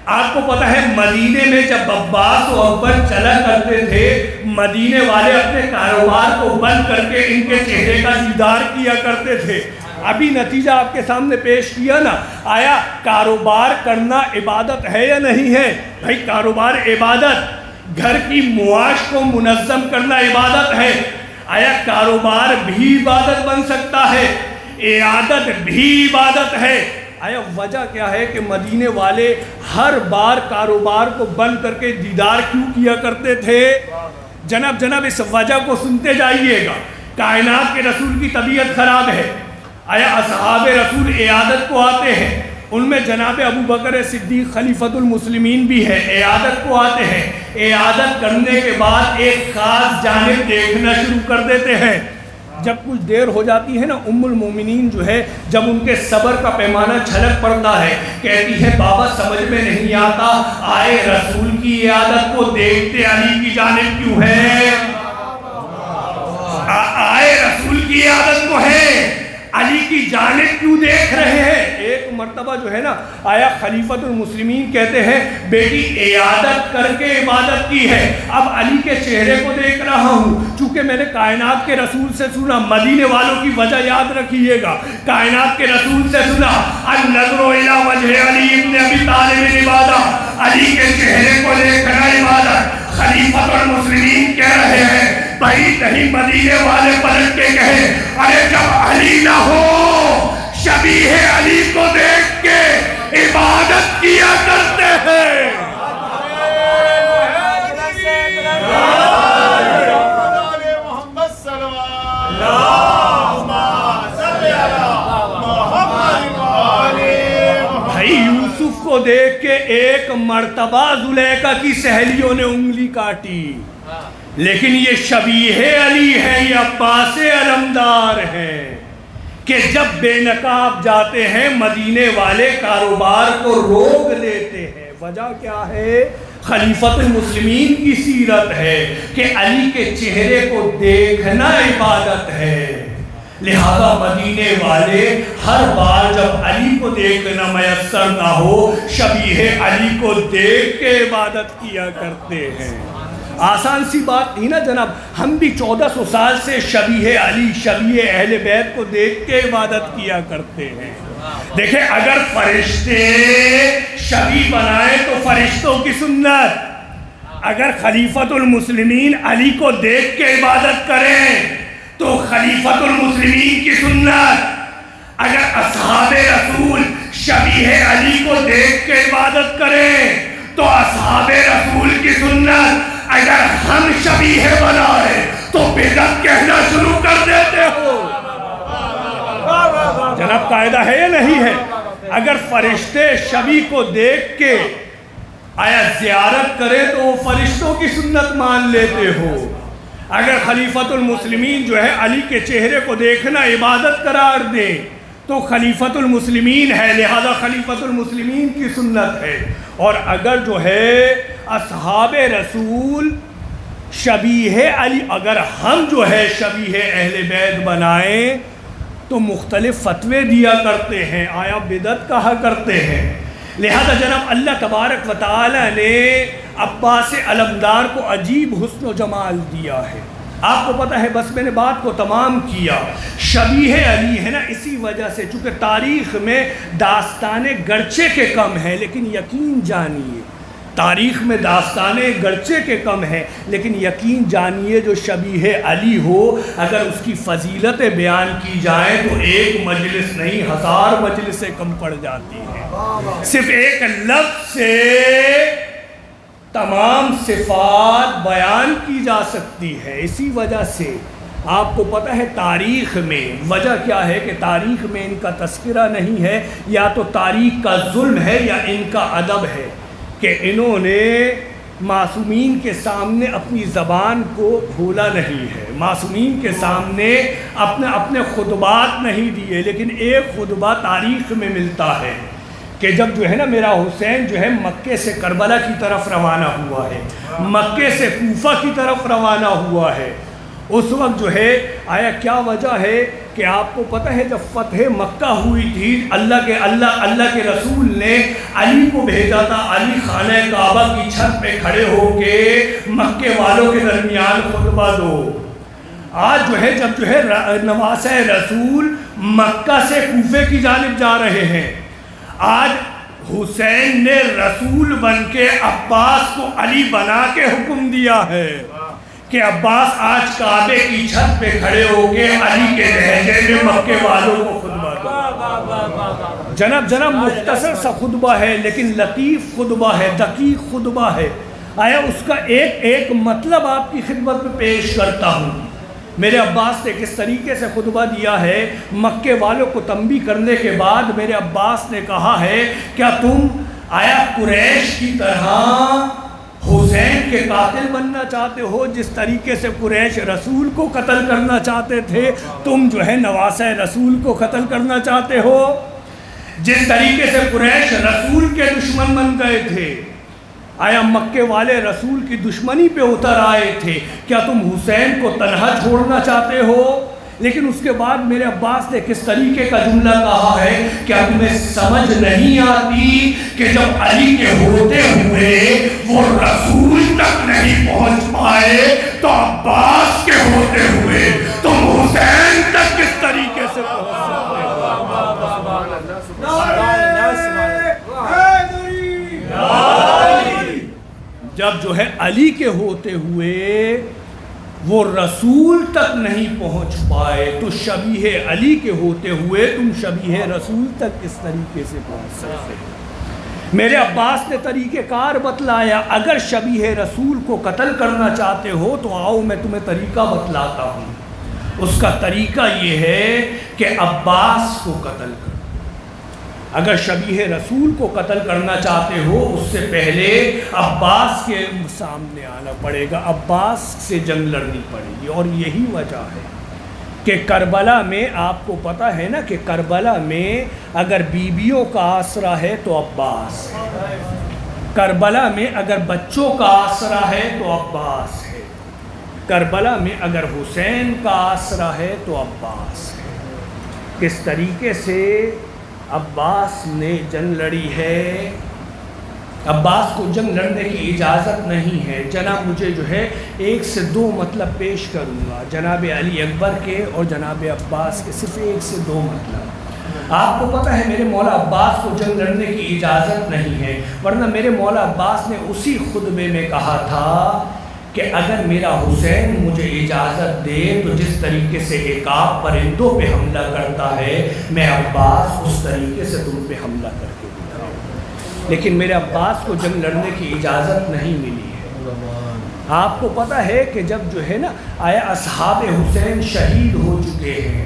آپ کو پتہ ہے مدینے میں جب عباس و اکبر چلا کرتے تھے مدینے والے اپنے کاروبار کو بند کر کے ان کے چہرے کا دیدار کیا کرتے تھے۔ ابھی نتیجہ آپ کے سامنے پیش کیا نا، آیا کاروبار کرنا عبادت ہے یا نہیں ہے؟ بھائی کاروبار عبادت، گھر کی معاش کو منظم کرنا عبادت ہے۔ آیا کاروبار بھی عبادت بن سکتا ہے، عیادت بھی عبادت ہے۔ آیا وجہ کیا ہے کہ مدینے والے ہر بار کاروبار کو بند کر کے دیدار کیوں کیا کرتے تھے؟ جناب اس وجہ کو سنتے جائیے گا۔ کائنات کے رسول کی طبیعت خراب ہے، آیا اصحاب رسول عیادت کو آتے ہیں، ان میں جناب ابو بکر صدیق خلیفۃ المسلمین بھی ہے، عیادت کو آتے ہیں۔ عیادت کرنے کے بعد ایک خاص جانب دیکھنا شروع کر دیتے ہیں۔ جب کچھ دیر ہو جاتی ہے نا، ام المومنین جو ہے جب ان کے صبر کا پیمانہ چھلک پڑتا ہے، کہتی ہے بابا سمجھ میں نہیں آتا، آئے رسول کی عیادت کو دیکھتے علی کی جانب کیوں ہے؟ آئے رسول کی عیادت کو ہے، علی کی جانب کیوں دیکھ رہے ہیں؟ ایک مرتبہ جو ہے نا آیا خلیفۃ المسلمین کہتے ہیں بیٹی عیادت کر کے عبادت کی ہے، اب علی کے چہرے کو دیکھ رہا ہوں، چونکہ میں نے کائنات کے رسول سے سنا، مدینے والوں کی وجہ یاد رکھیے گا، کائنات کے رسول سے سنا النظر الی وجہ علی ابن ابی طالب عبادت، علی کے چہرے کو دیکھنا عبادت۔ خلیفۃ المسلمین کہہ رہے ہیں بھائی نہیں مدینے والے پلٹ کے کہے ارے جب علی نہ ہو شبیہ علی کو دیکھ کے عبادت کیا کرتے ہیں۔ بھائی یوسف کو دیکھ کے ایک مرتبہ زلیخا کی سہیلیوں نے انگلی کاٹی، لیکن یہ شبیہ علی ہے، یہ عباس علمدار ہے کہ جب بے نقاب جاتے ہیں مدینے والے کاروبار کو روک لیتے ہیں۔ وجہ کیا ہے؟ خلیفۃ المسلمین کی سیرت ہے کہ علی کے چہرے کو دیکھنا عبادت ہے، لہذا مدینے والے ہر بار جب علی کو دیکھنا میسر نہ ہو شبیہ علی کو دیکھ کے عبادت کیا کرتے ہیں۔ آسان سی بات نہیں نا جناب، ہم بھی 1400 سال سے شبیہ علی شبیہ اہل بیت کو دیکھ کے عبادت کیا کرتے ہیں۔ دیکھیں اگر فرشتے شبیہ بنائیں تو فرشتوں کی سنت، اگر خلیفۃ المسلمین علی کو دیکھ کے عبادت کریں تو خلیفۃ المسلمین کی سنت، اگر اصحاب رسول شبیہ علی کو دیکھ کے عبادت کریں تو اصحاب رسول کی سنت، اگر ہم شبیہ بنائے تو بدعت کہنا شروع کر دیتے ہو۔ جناب قاعدہ ہے یا نہیں ہے؟ اگر فرشتے شبیہ کو دیکھ کے آیا زیارت کرے تو وہ فرشتوں کی سنت مان لیتے ہو، اگر خلیفۃ المسلمین جو ہے علی کے چہرے کو دیکھنا عبادت قرار دیں تو خلیفۃ المسلمین ہے، لہذا خلیفۃ المسلمین کی سنت ہے۔ اور اگر جو ہے اصحاب رسول شبیہ علی، اگر ہم جو ہے شبیہ اہل بیت بنائیں تو مختلف فتوے دیا کرتے ہیں، آیا بدعت کہا کرتے ہیں۔ لہذا جناب اللہ تبارک و تعالی نے عباس علمدار کو عجیب حسن و جمال دیا ہے۔ آپ کو پتہ ہے، بس میں نے بات کو تمام کیا، شبیہ علی ہے نا، اسی وجہ سے چونکہ تاریخ میں داستانیں گرچہ کے کم ہیں لیکن یقین جانیے، تاریخ میں داستانیں گرچہ کے کم ہیں لیکن یقین جانیے جو شبیہ علی ہو اگر اس کی فضیلتیں بیان کی جائیں تو ایک مجلس نہیں 1000 مجلسیں کم پڑ جاتی ہیں۔ صرف ایک لفظ سے تمام صفات بیان کی جا سکتی ہے۔ اسی وجہ سے آپ کو پتہ ہے تاریخ میں وجہ کیا ہے کہ تاریخ میں ان کا تذکرہ نہیں ہے، یا تو تاریخ کا ظلم ہے یا ان کا ادب ہے کہ انہوں نے معصومین کے سامنے اپنی زبان کو کھولا نہیں ہے، معصومین کے سامنے اپنے خطبات نہیں دیے، لیکن ایک خطبہ تاریخ میں ملتا ہے کہ جب جو ہے نا میرا حسین جو ہے مکے سے کربلا کی طرف روانہ ہوا ہے، مکے سے کوفہ کی طرف روانہ ہوا ہے، اس وقت جو ہے آیا کیا وجہ ہے کہ آپ کو پتہ ہے جب فتح مکہ ہوئی تھی اللہ کے رسول نے علی کو بھیجا تھا، علی خانہ کعبہ کی چھت پہ کھڑے ہو کے مکے والوں کے درمیان خطبہ دو۔ آج جو ہے جب جو ہے نواسہ رسول مکہ سے کوفے کی جانب جا رہے ہیں، آج حسین نے رسول بن کے عباس کو علی بنا کے حکم دیا ہے کہ عباس آج کعبے کی چھت پہ کھڑے ہو کے علی کے لہجے میں مکے والوں کو خطبہ دو۔ جناب مختصر سا خطبہ ہے لیکن لطیف خطبہ ہے، دقیق خطبہ ہے۔ آیا اس کا ایک مطلب آپ کی خدمت میں پیش کرتا ہوں۔ میرے عباس نے کس طریقے سے خطبہ دیا ہے، مکے والوں کو تنبیہ کرنے کے بعد میرے عباس نے کہا ہے کیا تم آیا قریش کی طرح حسین کے قاتل بننا چاہتے ہو، جس طریقے سے قریش رسول کو قتل کرنا چاہتے تھے تم جو ہے نواسہ رسول کو قتل کرنا چاہتے ہو، جس طریقے سے قریش رسول کے دشمن بن گئے تھے، آیا مکے والے رسول کی دشمنی پہ اتر آئے تھے، کیا تم حسین کو تنہا چھوڑنا چاہتے ہو؟ لیکن اس کے بعد میرے عباس نے کس طریقے کا جملہ کہا ہے، کیا تمہیں سمجھ نہیں آتی کہ جب علی کے ہوتے ہوئے وہ رسول تک نہیں پہنچ پائے تو عباس کے ہوتے ہوئے تم حسین تک کس طریقے سے پہنچ سکتے ہو؟ جب جو ہے علی کے ہوتے ہوئے وہ رسول تک نہیں پہنچ پائے تو شبیہ علی کے ہوتے ہوئے تم شبیہ رسول تک کس طریقے سے پہنچ سکتے ہو؟ میرے عباس نے طریقہ کار بتلایا، اگر شبیہ رسول کو قتل کرنا چاہتے ہو تو آؤ میں تمہیں طریقہ بتلاتا ہوں۔ اس کا طریقہ یہ ہے کہ عباس کو قتل کرو۔ اگر شبیہ رسول کو قتل کرنا چاہتے ہو اس سے پہلے عباس کے سامنے آنا پڑے گا، عباس سے جنگ لڑنی پڑے گی۔ اور یہی وجہ ہے کہ کربلا میں آپ کو پتہ ہے نا کہ کربلا میں اگر بیویوں کا آسرا ہے تو عباس ہے، کربلا میں اگر بچوں کا آسرا ہے تو عباس ہے، کربلا میں اگر حسین کا آسرا ہے تو عباس ہے۔ کس طریقے سے عباس نے جنگ لڑی ہے؟ عباس کو جنگ لڑنے کی اجازت نہیں ہے۔ جناب مجھے جو ہے 1 سے 2 مطلب پیش کروں گا جناب علی اکبر کے اور جناب عباس کے، صرف 1 سے 2 مطلب۔ آپ کو پتہ ہے میرے مولا عباس کو جنگ لڑنے کی اجازت نہیں ہے، ورنہ میرے مولا عباس نے اسی خطبے میں کہا تھا کہ اگر میرا حسین مجھے اجازت دے تو جس طریقے سے ایک آپ پرندوں پہ حملہ کرتا ہے میں عباس اس طریقے سے تم پہ حملہ کر کے دکھاؤں۔ لیکن میرے عباس کو جنگ لڑنے کی اجازت نہیں ملی ہے۔ آپ کو پتہ ہے کہ جب جو ہے نا آیا اصحاب حسین شہید ہو چکے ہیں،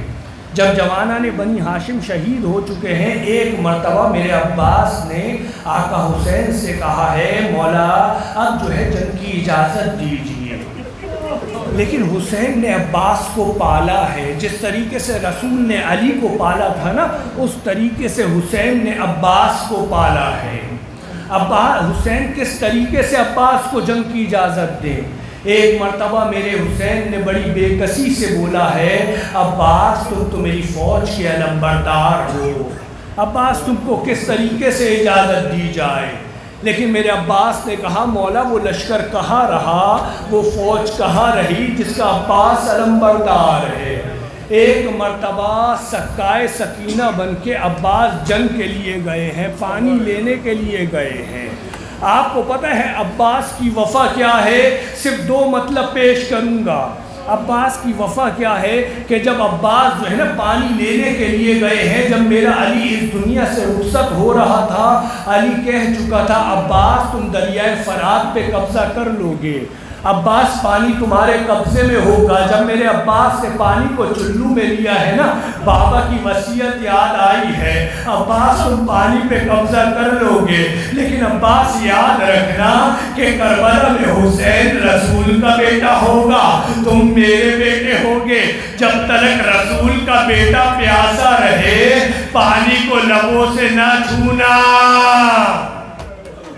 جب جوانان بنی ہاشم شہید ہو چکے ہیں، ایک مرتبہ میرے عباس نے آقا حسین سے کہا ہے مولا اب جو ہے جنگ کی اجازت دیجیے، لیکن حسین نے عباس کو پالا ہے، جس طریقے سے رسول نے علی کو پالا تھا نا اس طریقے سے حسین نے عباس کو پالا ہے۔ حسین کس طریقے سے عباس کو جنگ کی اجازت دے؟ ایک مرتبہ میرے حسین نے بڑی بے کسی سے بولا ہے عباس تم تو میری فوج کے علمبردار ہو، عباس تم کو کس طریقے سے اجازت دی جائے؟ لیکن میرے عباس نے کہا مولا وہ لشکر کہاں رہا، وہ فوج کہاں رہی جس کا عباس علمبردار ہے۔ ایک مرتبہ سکائے سکینہ بن کے عباس جنگ کے لیے گئے ہیں، پانی لینے کے لیے گئے ہیں۔ آپ کو پتہ ہے عباس کی وفا کیا ہے؟ صرف 2 مطلب پیش کروں گا۔ عباس کی وفا کیا ہے کہ جب عباس جو ہے نا پانی لینے کے لیے گئے ہیں، جب میرا علی اس دنیا سے رخصت ہو رہا تھا، علی کہہ چکا تھا عباس تم دریائے فرات پہ قبضہ کر لو گے، عباس پانی تمہارے قبضے میں ہوگا۔ جب میرے عباس نے پانی کو چلو میں لیا ہے نا بابا کی وصیت یاد آئی ہے، عباس تم پانی پہ قبضہ کر لو گے، لیکن عباس یاد رکھنا کہ کربلا میں حسین رسول کا بیٹا ہوگا، تم میرے بیٹے ہوگے، جب تک رسول کا بیٹا پیاسا رہے پانی کو لبوں سے نہ چھونا۔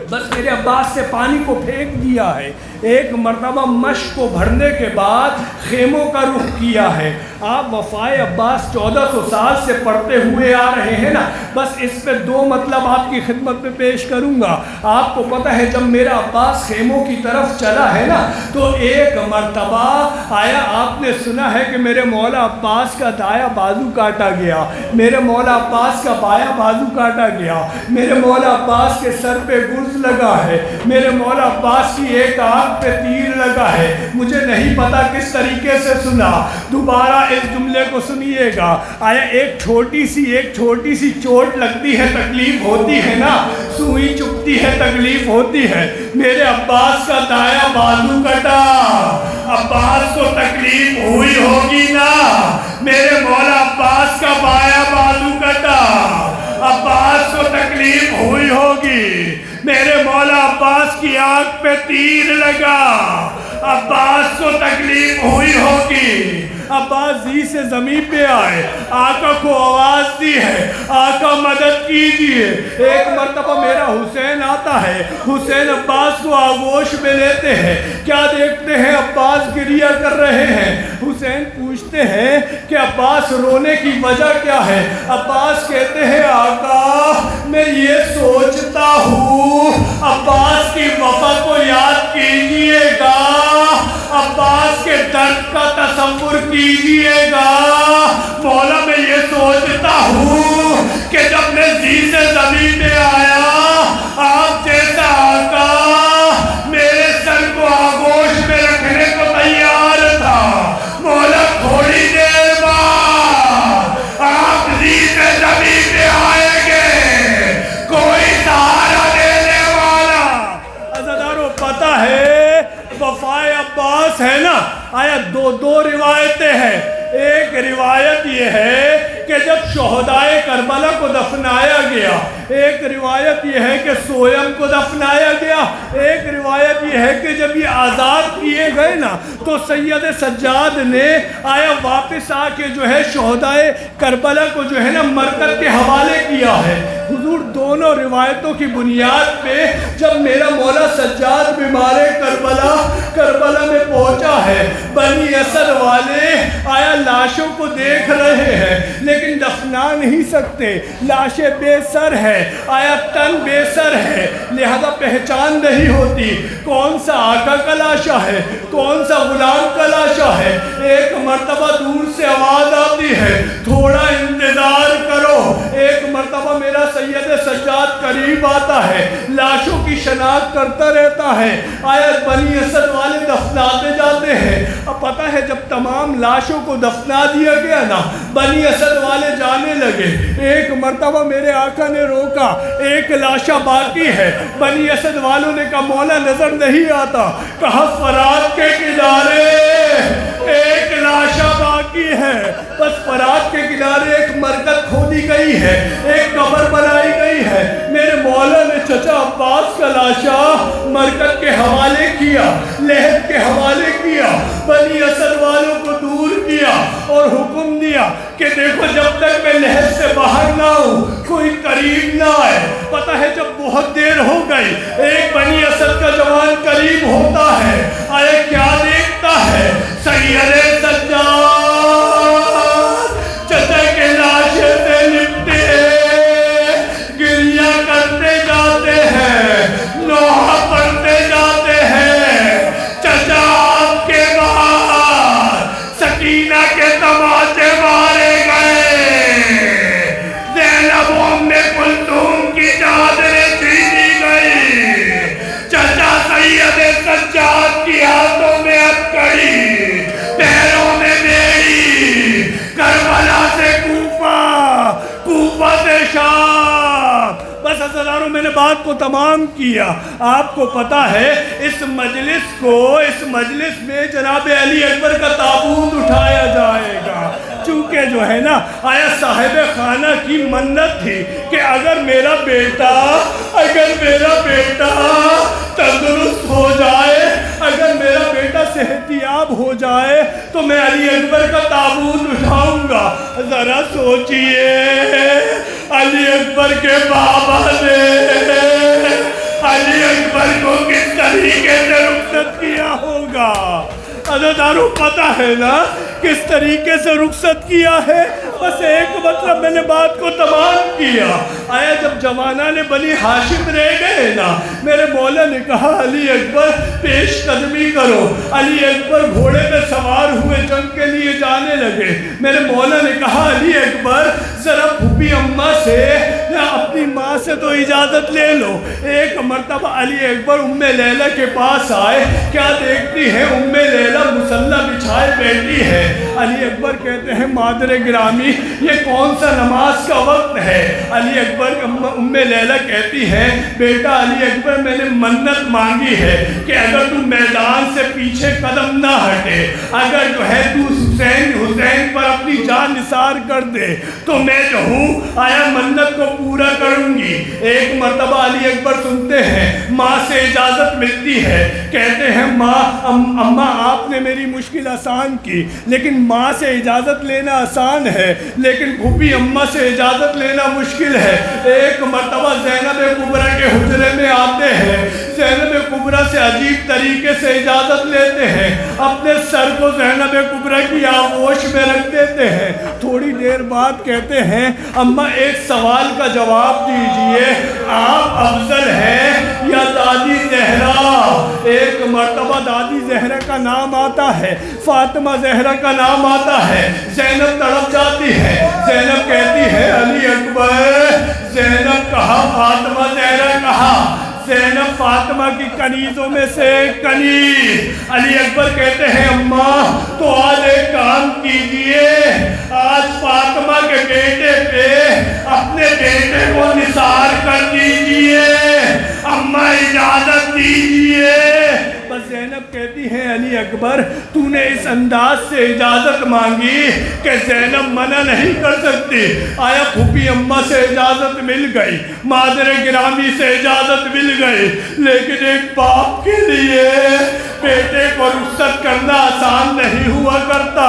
بس میرے عباس سے پانی کو پھینک دیا ہے۔ ایک مرتبہ مشق کو بھرنے کے بعد خیموں کا رخ کیا ہے۔ آپ وفائے عباس 1400 سال سے پڑھتے ہوئے آ رہے ہیں نا، بس اس پہ 2 مطلب آپ کی خدمت میں پیش کروں گا۔ آپ کو پتہ ہے جب میرا عباس خیموں کی طرف چلا ہے نا تو ایک مرتبہ آیا آپ نے سنا ہے کہ میرے مولا عباس کا دایاں بازو کاٹا گیا، میرے مولا عباس کا بایاں بازو کاٹا گیا، میرے مولا عباس کے سر پہ گرز لگا ہے، میرے مولا عباس کی ایک آنکھ پہ تیر لگا ہے۔ مجھے نہیں پتا کس طریقے سے سنا، دوبارہ اس جملے کو سنیے گا۔ آیا ایک چھوٹی سی چوٹ لگتی ہے تکلیف ہوتی ہے نا، سوئی چبھتی ہے تکلیف ہوتی ہے۔ میرے عباس کا دایاں بازو کٹا، عباس کو تکلیف ہوئی ہوگی نا، میرے مولا عباس کا بایاں بازو کٹا، عباس کو تکلیف تکلیف ہوئی ہوگی. میرے مولا عباس کی آنکھ پہ تیر لگا, عباس کو تکلیف ہوئی ہوگی. عباس زی سے زمین پہ آئے, آقا کو آواز دی ہے, آقا مدد کیجئے. ایک مرتبہ میرا حسین آتا ہے, حسین عباس کو آغوش میں لیتے ہیں. کیا دیکھتے ہیں؟ عباس گریہ کر رہے ہیں. حسین پوچھتے ہیں کہ عباس رونے کی وجہ کیا ہے؟ عباس کہتے ہیں آقا میں یہ سوچتا ہوں عباس کی وفا کو یاد کیجئے گا, عباس کے درد کا تصور کیجئے گا. مولا میں یہ سوچتا ہوں کہ جب میں زی سے زمین میں آیا, آپ جیسا آقا میرے سر کو آغوش میں رکھنے کو تیار تھا. مولا تھوڑی دیر بعد آپ زی سے زمین میں آئیں گے, کوئی سہارا دینے والا. عزیزانو پتہ ہے وفائے عباس ہے نا, آیا دو روایتیں ہیں. ایک روایت یہ ہے کہ جب شہدائے کربلا کو دفنایا گیا, ایک روایت یہ ہے کہ سویم کو دفنایا گیا, ایک روایت یہ ہے کہ جب یہ آزاد کیے گئے نا تو سید سجاد نے آیا واپس آ کے جو ہے شہدائے کربلا کو جو ہے نا مرکز کے حوالے کیا ہے. حضور دونوں روایتوں کی بنیاد پہ جب میرا مولا سجاد بیمار کربلا میں پہنچا ہے, بنی اسد والے آیا لاشوں کو دیکھ رہے ہیں لیکن دفنا نہیں سکتے, لاشیں بے سر ہے, آیا تن بے سر ہے, لہذا پہچان نہیں ہوتی کون سا آقا کا لاشا ہے, کون سا غلام کا لاشا ہے. ایک مرتبہ دور سے آواز آتی ہے تھوڑا انتظار کرو. ایک مرتبہ میرا سید سجاد قریب آتا ہے, لاشوں کی شناخت کرتا رہتا ہے. آیا بنی اسد والے دفناتے جاتے ہیں. اب پتہ ہے جب تمام لاشوں کو دفنا دیا گیا نا, بنی اسد والے جانے لگے. ایک مرتبہ میرے آقا نے روکا, ایک لاشا باقی ہے. بنی اسد والوں نے کہا مولا نظر نہیں آتا. کہا فرات کے کنارے ایک لاشا باقی ہے, بس فرات کے کنارے ایک مرکز کھودی گئی ہے, ایک قبر بنائی گئی ہے. میرے مولا نے چچا عباس کا لاشا مرکز کے حوالے کیا, لحد کے حوالے کیا, بنی اسد والوں کو دور کیا اور حکم دیا کہ دیکھو جب تک میں لحد سے باہر نہ ہوں کوئی قریب نہ آئے. پتہ ہے جب بہت دیر ہو گئی, ایک بنی اسد کا جوان قریب ہوتا ہے, آئے کیا دیکھتا ہے؟ سید سجاد چچا کے لاشے سے لپٹے گریہ کرتے جاتے ہیں, نوحہ پڑھتے جاتے ہیں. چچا آپ کے بعد سکینہ کے تماچے مارے گئے, زینب و ام کلثوم کی چادریں چھینی گئی. چچا سید سجاد کی ہاتھوں میں ہتھکڑی, پیروں میں بیڑی, کربلا سے کوفہ سے شام. بس حضرات میں نے بات کو تمام کیا. آپ کو پتا ہے اس مجلس میں جناب علی اکبر کا تابوت اٹھایا جائے گا, چونکہ جو ہے نا آیا صاحب خانہ کی منت تھی کہ اگر میرا بیٹا تندرست ہو جائے, اگر میرا بیٹا صحت یاب ہو جائے تو میں علی اکبر کا تابوت اٹھاؤں گا. ذرا سوچئے علی اکبر کے بابا نے علی اکبر کو کس طریقے سے رخصت کیا ہوگا. عزیزانو پتہ ہے نا کس طریقے سے رخصت کیا ہے. بس ایک مطلب میں نے بات کو تمام کیا. آیا جب جوانان بنی ہاشم رہ گئے نا, میرے مولا نے کہا علی اکبر پیش قدمی کرو. علی اکبر گھوڑے پہ سوار ہوئے جنگ کے لیے جانے لگے. میرے مولا نے کہا علی اکبر ذرا پھوپھی اماں سے یا اپنی ماں سے تو اجازت لے لو. ایک مرتبہ علی اکبر ام لیلہ کے پاس آئے. کیا دیکھتی ہے ام لیلہ مصلی بچھا شاید بیٹی ہے۔ علی اکبر کہتے ہیں مادر گرامی یہ کون سا نماز کا وقت ہے؟ علی اکبر ام لیلہ کہتی ہے بیٹا علی اکبر میں نے منت مانگی ہے کہ اگر تم میدان سے پیچھے قدم نہ ہٹے، اگر جو ہے تو حسین پر اپنی جان نثار کر دے تو میں جو ہوں آیا منت کو پورا کروں گی۔ ایک مرتبہ علی اکبر سنتے ہیں ماں سے اجازت ملتی ہے، کہتے ہیں ماں اماں آپ نے میری مشکل آسان کی، لیکن ماں سے اجازت لینا آسان ہے لیکن پھوپھی اماں سے اجازت لینا مشکل ہے۔ ایک مرتبہ زینب کبریٰ کے حجرے میں آتے ہیں، زینب کبریٰ سے عجیب طریقے سے اجازت لیتے ہیں، اپنے سر کو زینب کبریٰ کی آغوش میں رکھ دیتے ہیں۔ تھوڑی دیر بعد کہتے ہیں اماں ایک سوال کا جواب دیجئے، آپ افضل ہیں یا دادی زہرا؟ ایک مرتبہ دادی زہرا کا نام آتا ہے، فاطمہ زہرا کا نام آتا ہے، زینب تڑپ جاتی ہے، زینب کہتی ہے علی اکبر، زینب کہا فاطمہ زہرا کہا، زینب فاطمہ کی کنیزوں میں سے ایک کنیز۔ علی اکبر کہتے ہیں اماں تو آج ایک کام کیجئے، آج فاطمہ کے بیٹے پہ اپنے بیٹے کو نثار کر دیجئے، اماں اجازت دیجئے۔ بس زینب کہتی ہے علی اکبر تو نے اس انداز سے اجازت مانگی کہ زینب منع نہیں کر سکتی، آیا پھوپھی اماں سے اجازت مل گئی، مادر گرامی سے اجازت مل گئی، لیکن ایک باپ کے لیے بیٹے کو رخصت کرنا آسان نہیں ہوا کرتا۔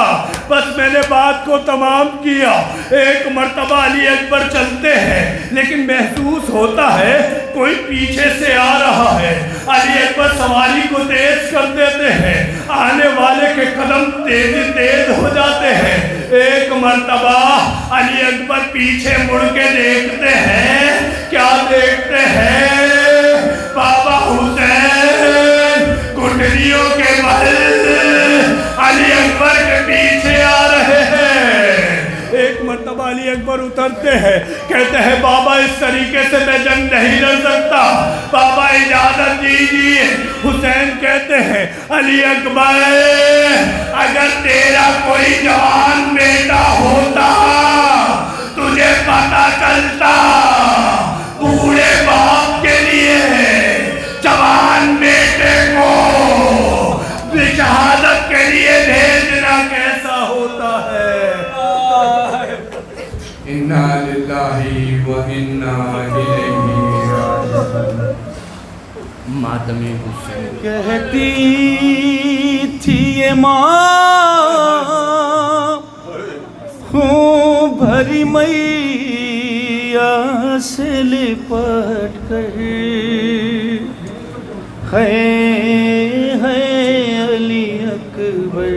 بس میں نے بات کو تمام کیا۔ ایک مرتبہ علی اکبر چلتے ہیں لیکن محسوس ہوتا ہے کوئی پیچھے سے آ رہا ہے، علی اکبر سواری کو تیز کر دیتے ہیں، آنے والے کے قدم تیز ہو جاتے ہیں۔ ایک مرتبہ علی اکبر پیچھے مڑ کے دیکھتے ہیں، کیا دیکھتے ہیں؟ بابا حسین گٹھلیوں کے بل علی اکبر کے پیچھے آ رہے ہیں۔ ایک مرتبہ علی اکبر اترتے ہیں، کہتے ہیں بابا اس طریقے سے میں جنگ نہیں لڑ سکتا، بابا اجازت دیجیے۔ حسین کہتے ہیں علی اکبر اگر تیرا کوئی جوان بیٹا ہوتا تجھے پتا چلتا، بوڑھے باپ کے لیے جوان بیٹے کو شہادت کے لیے بھیجنا کیسا ہوتا ہے۔ انا للہ و انا الیہ راجعون۔ ماتم حسین کہتی تھی یہ ماں خون بھری میاں سے لپٹ کر، ہے علی اکبر،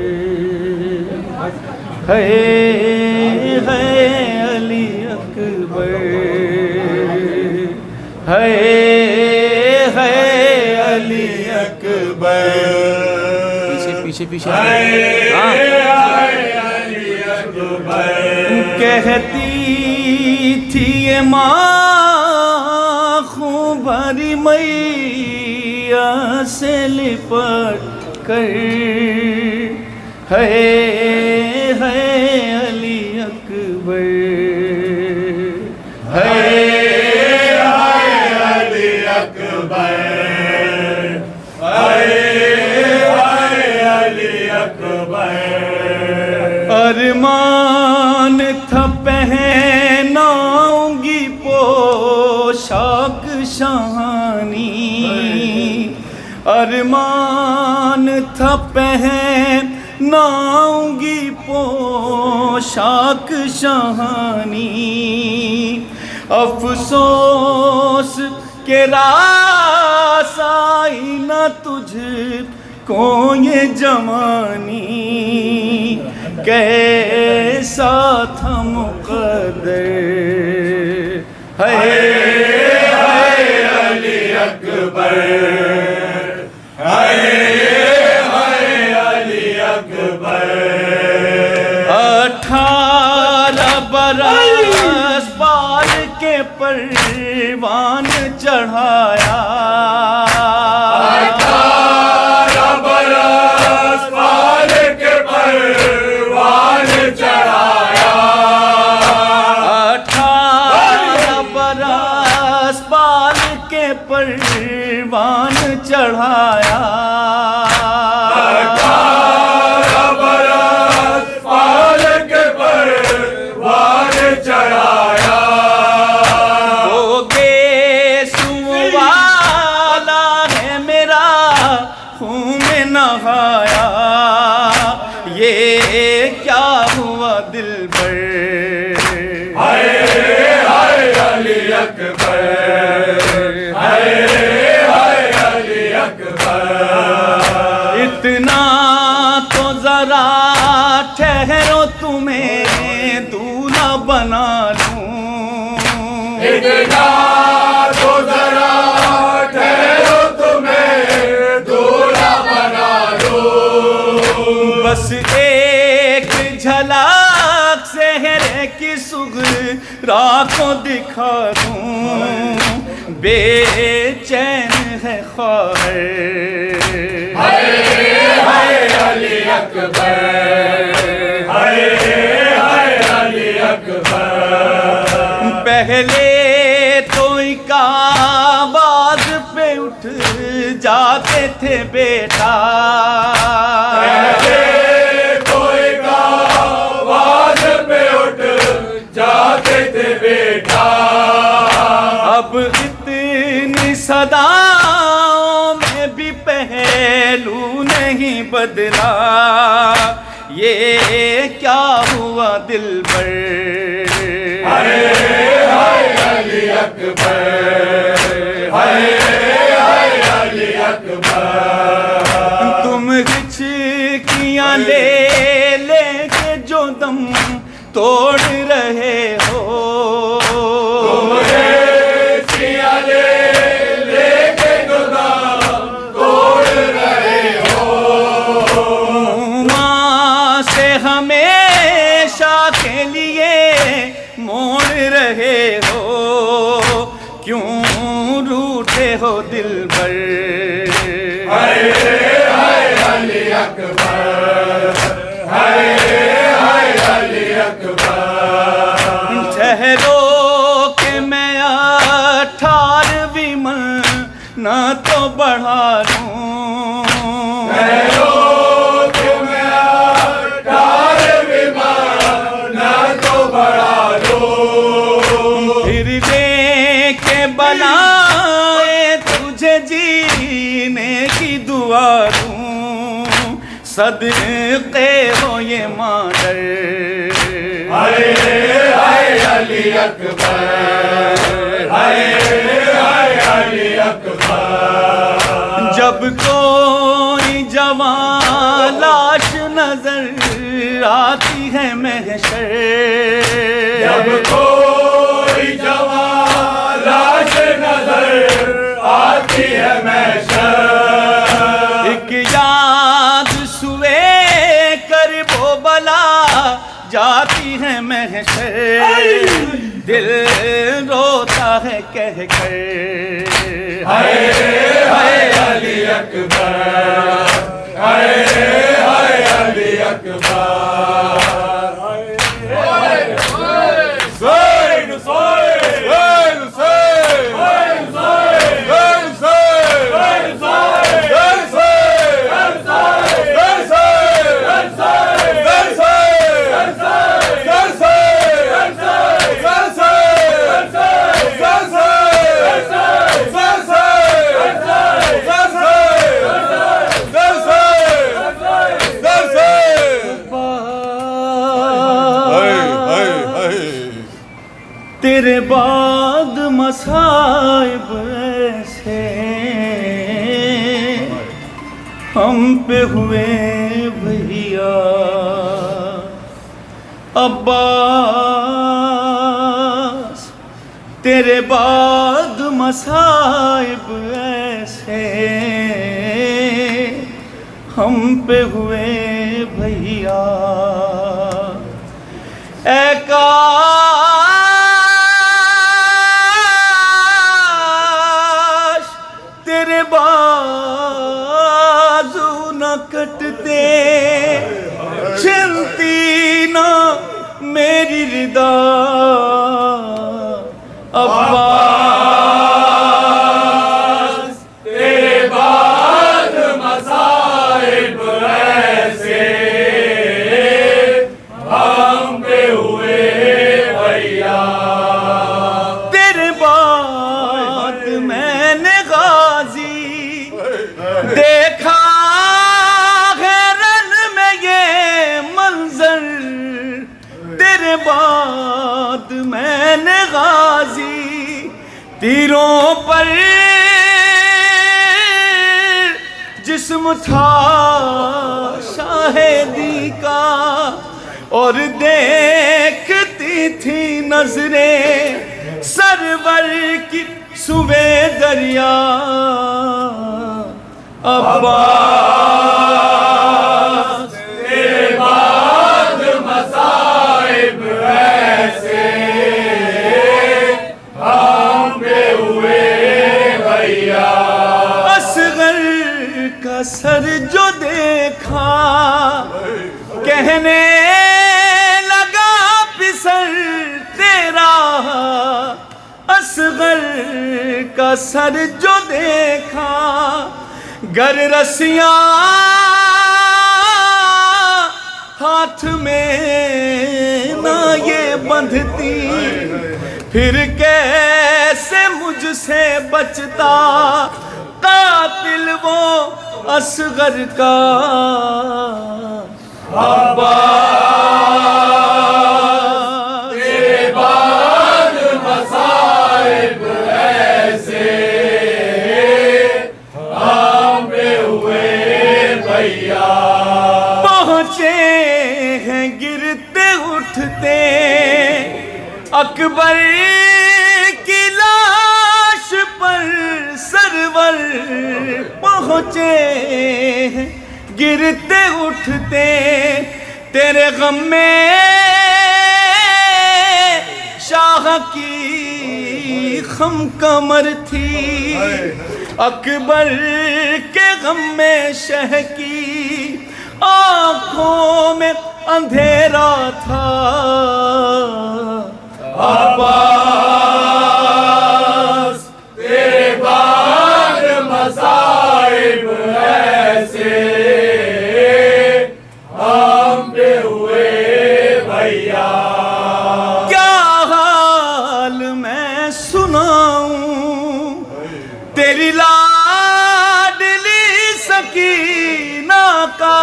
ہے علی اکبر، ہے علی اکبر۔ پیچھے پیچھے کہتی تھی یہ ماں خون بھری میاں سے لپٹ کر، ہے علی اکبر، ہے علی اکبر، علی اکبر۔ ارمان تھا پہناؤں گی پوشاک شاہانی، ارمان تھا پہناؤں گی پوشاک شاہانی، افسوس کہ راس آئی نہ تجھ کو یہ جوانی، کیسا تھا مقدر، ہے علی اکبر، علی اکبر۔ 18 برس بال کے پروان چڑھایا، 18 برس بال کے یہ کیا ہوا دلبر ہائے ہائے علی اکبر ہائے ہائے علی اکبر اتنا تو ذرا ٹھہرو تمہیں دولہا بنا لوں اتنا تو ذرا ٹھہرو تمہیں دولہا بنا دو بس ایک جھلک سہرے کی صغرا کو دکھا دوں بے چین ہے خواہر ہائے ہائے علی اکبر ہائے ہائے علی اکبر پہلے تو ایک آواز پہ اٹھ جاتے تھے بیٹا پہلے کوئی آواز پہ اٹھ جاتے تھے بیٹا اب اتنی صداؤں میں بھی پہلو نہیں بدلا یہ کیا ہوا دلبر ہائے ہائے علی اکبر ہائے ہائے علی اکبر تم ہچکیاں لے لے کے جو دم توڑ رہے ہو تمہیں سیاہ لے کے گدام توڑ رہے ہو ماں سے ہمیشہ کے لیے موڑ رہے ہو کیوں روٹھے ہو دلبر ہائے ہائے علی اکبر ہائے ہائے علی اکبر ٹھہرو کہ میں 18ویں منت بڑھا لوں ٹھہرو کہ میں 18ویں منت تو بڑھا دو پھر دے کے بلائے تجھے جینے کی دعا دوں صدقے ہو یہ مادر ہائے ہائے علی اکبر ہائے ہائے علی اکبر جب کوئی جوان لاش نظر آتی ہے محشر جب کوئی جوان لاش نظر آتی ہے محشر ایک یاد سوے کر وہ بلا جاتی ہے محشر دل روتا ہے کہہ کر ہائے ہائے علی اکبر ہائے ہائے علی اکبر حسین حسین حسین تیرے بعد مصائب ایسے ہم پہ ہوئے بھیا عباس تیرے بعد مصائب ایسے ہم پہ ہوئے بھیا اے کاش تیرے بازو نہ کٹتے چھلتی نہ میری ردا عباس تیرے بعد مصائب ایسے ہم پہ ہوئے بھیا تیرے بعد میں نے غازی دیکھا ہے تیروں پر جسم تھا شاہدی کا اور دیکھتی تھی نظریں سرور کی سوے دریا عباس تیرے بعد مصائب ایسے ہم پہ ہوئے بھیا اصغر کا سر جو دیکھا کہنے لگا پسر تیرا اصغر کا سر جو دیکھا گر رسیاں ہاتھ میں نہ یہ بندھتی پھر کیسے مجھ سے بچتا قاتل وہ اصغر کا عباس تیرے بعد مصائب ایسے ہم پہ ہوئے بھیا پہنچے ہیں گرتے اٹھتے اکبر کی لاش پر سرور پہنچے ہیں گرتے اٹھتے تیرے غم میں شاہ کی خم کمر تھی اکبر کے غم میں شہ کی آنکھوں میں اندھیرا تھا عباس تیرے بعد مصائب ایسے ہم پہ ہوئے بھیا کیا حال میں سناؤں تیری لاڈلی سکینہ کا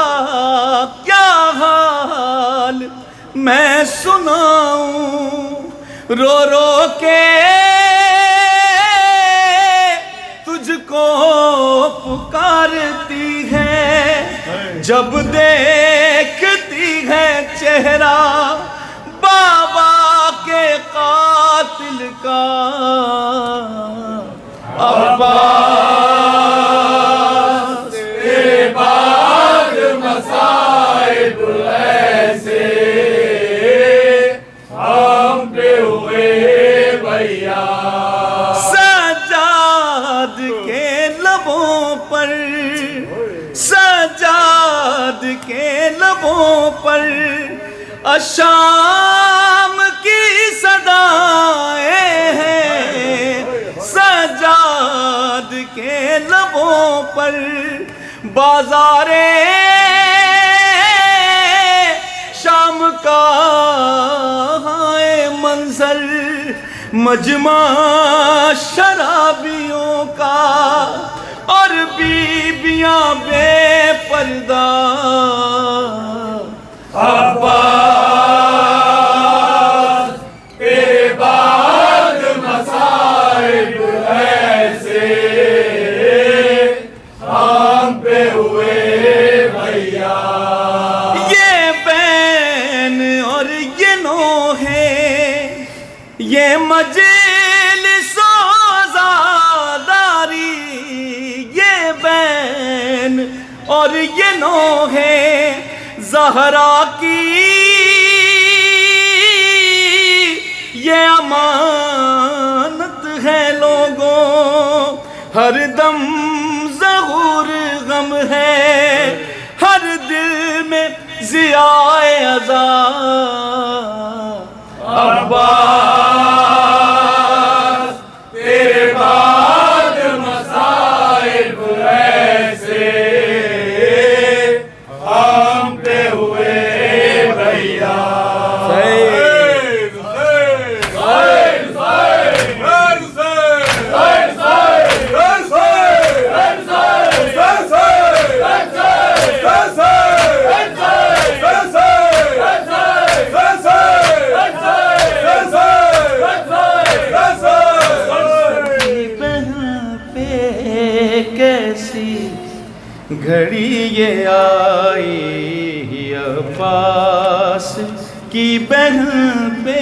کیا حال میں سناؤں رو رو کے تجھ کو پکارتی ہے جب دیکھتی ہے چہرہ بابا کے قاتل کا عباس تیرے بعد مصائب ایسے ہم پہ ہوئے بھیا سجاد کے لبوں پر سجاد کے لبوں پر اشام کی صدائیں ہیں سجاد کے لبوں پر بازار شام کا ہے منظر مجمع شرابیوں کا اور بیبیاں بے پردہ عباس تیرے بعد مصائب ایسے ہم پہ ہوئے بھیا یہ بین اور یہ نوحے یہ مجلس و عزاداری یہ بین اور یہ نوحے زہرا کی یہ امانت ہے لوگوں ہر دم ظہور غم ہے ہر دل میں ضیاء ازا عباس تیرے بعد مصائب ایسے ہم پہ ہوئے بھیا عباس کی بہن پہ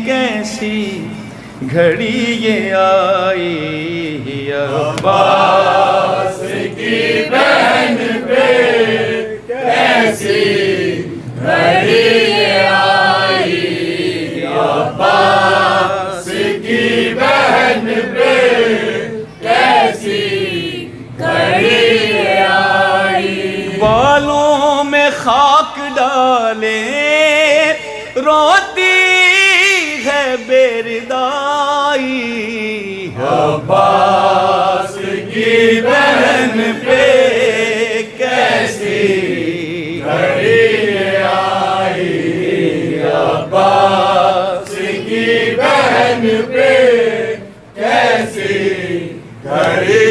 کیسی گھڑی یہ آئی، عباس کی بہن پہ کیسی گھڑی آئی، عباس کی بہن پہ کیسی گھڑی آئی، بالوں میں خاک ڈالے روتی ہے بیردائی، عباس کی بہن پہ کیسی گھڑی آئی، عباس کی بہن پہ کیسی گھڑی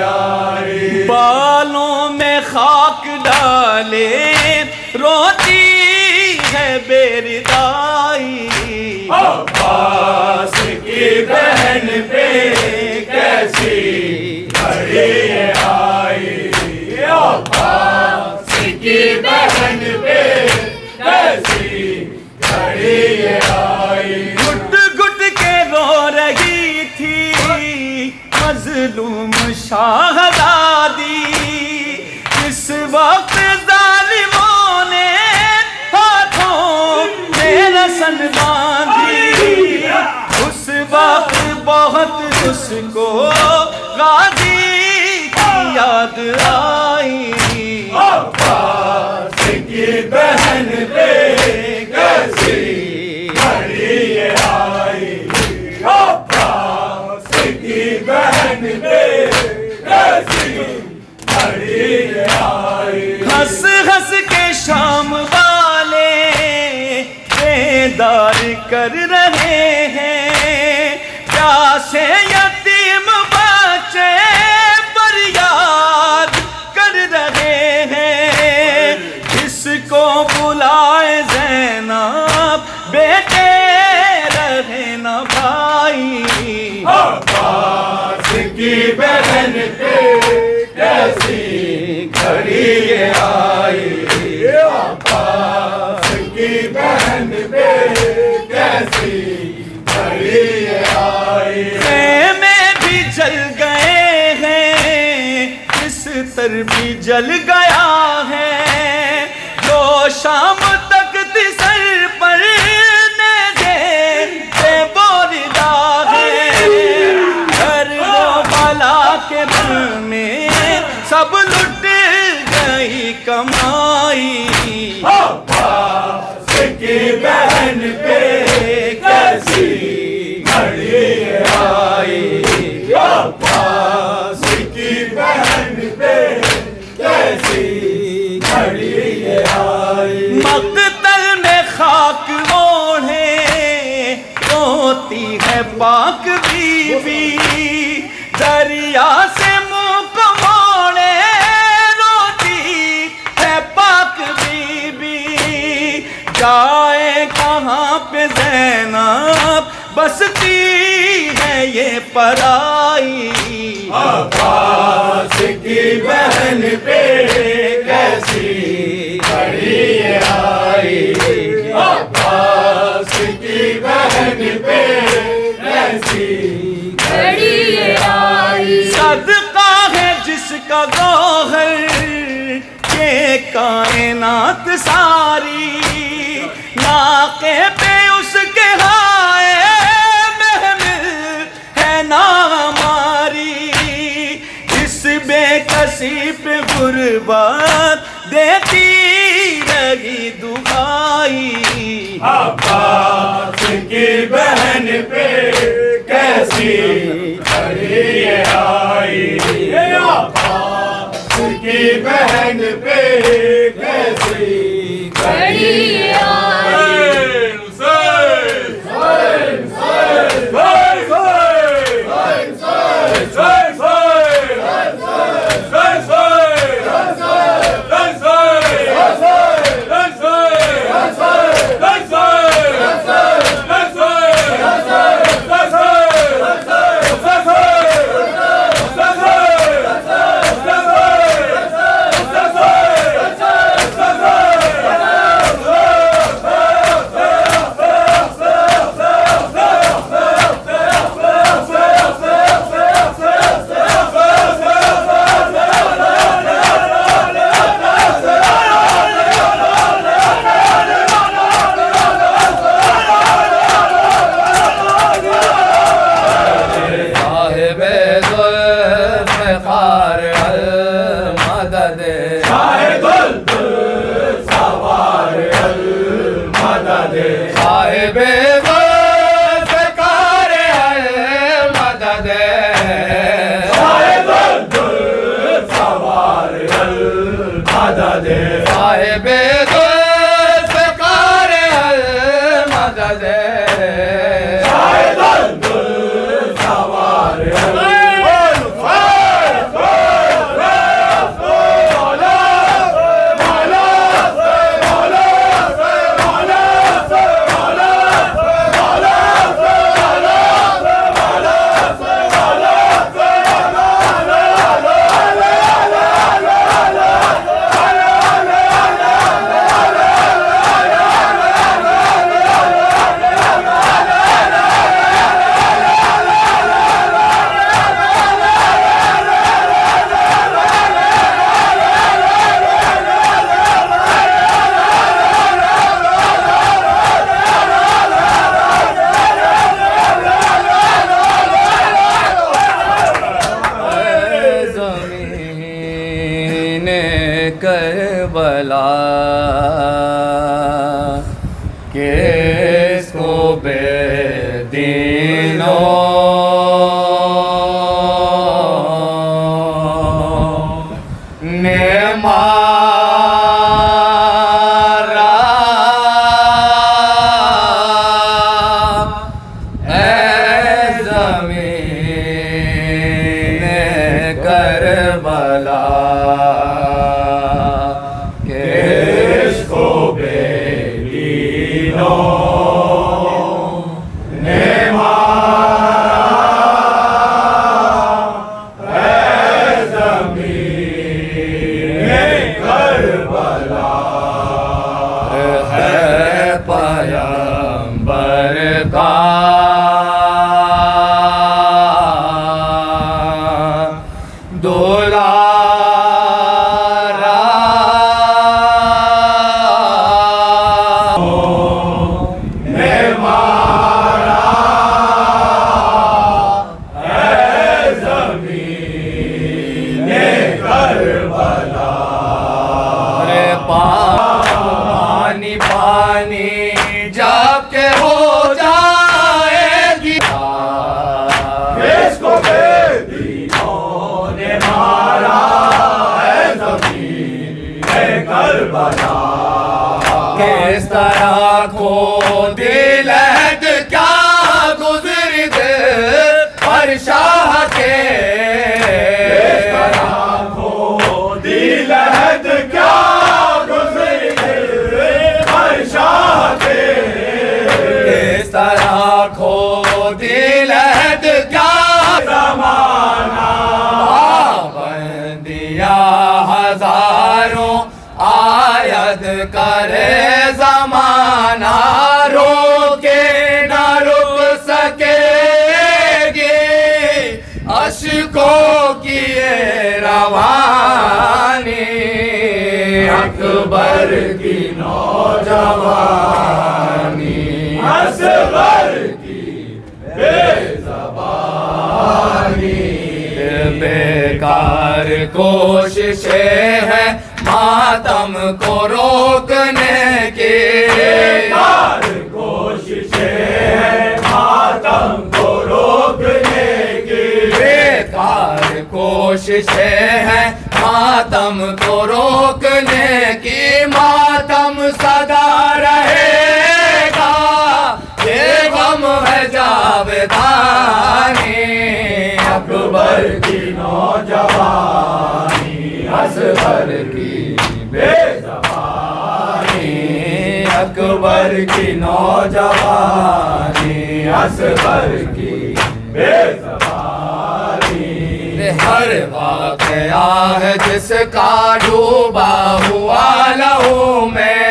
آئی، بالوں میں خاک ڈالے روتی ہے بیردائی، عباس کی بہن پہ کیسی گھڑی آئی، عباس کی بہن پہ کیسی گھڑی آئی، گھٹ گھٹ کے رو رہی تھی مظلوم شاہزادی، اس وقت ظالموں نے ہاتھوں میں رسن باندھی، اس وقت بہت اس کو غازی کی یاد آئی، عباس کی بہن پہ کیسی گھڑی آئی، عباس کی بہن پہ کیسی گھڑی آئی، ہنس ہنس کے شام والے بیدار کر رہے ہیں، پیاسے یتیم بچے فریاد کر رہے ہیں، جس کو بلائے زینب بیٹے رہے نہ بھائی، عباس کی بہن پہ کیسی گھڑی آئی، عباس کی بہن پہ کیسی گھڑی آئی، خیمے بھی جل گئے ہیں، بستر بھی جل گیا ہے، جو شام تک تھی سر پر بوردا ہے، گھر و بلا کے بل میں سب لٹ گئی کمائی، عباس کی بہن پہ کیسی گھڑی آئی، عباس کی بہن پہ کیسی گھڑی آئی، مقتل میں خاک اوڑھے روتی ہے پاک بیوی، دریا سے منہ کو موڑے روتی ہے پاک بیوی، جائے کہاں پہ زینب بستی ہے یہ پرائی، عباس کی بہن پہ کیسی گھڑی آئی، عباس کی بہن پہ کیسی گھڑی آئی، صدقہ ہے جس کا گوہر یہ کائنات ساری، ناقے پہ اس کے ہائے محمل ہے نا ہماری، اس بے کسی پہ غربت دیتی رہی دعائی، عباس کی بہن پہ کیسی گھڑی آئی، عباس کی بہن پہ کیسی گھڑی آئی، صاحب ذوالفقار المدد کربلا کس کو بے دینوں نے مارا اے زمین کربلا پانی پانی جب کے ہو جائے گی اس کو بے دینوں نے مارا ہے زمین کربلا کس طرح کھو دل عہد کیا گزر دے پر شاہ کے کس طرح کھو دل عہد کیا کھو دل عہد کیا زمانہ پابندیاں ہزاروں عائد کرے زمانہ روکے نہ رک سکے گی اشکوں کی روانی اکبر کی نوجوانی اصغر کی بے زبانی بیکار کوششیں ہیں ماتم کو روکنے کی بیکار کوششیں ہیں ماتم کو روکنے کی بیکار کوششیں ہیں ماتم کو روکنے کی ماتم سدا رہے جاودانی اکبر کی نوجوانی اصغر کی بے زبانی اکبر کی نوجوانی اصغر کی بے زبانی ہر واقعہ ہے جس کا ڈوبا ہوا لہو میں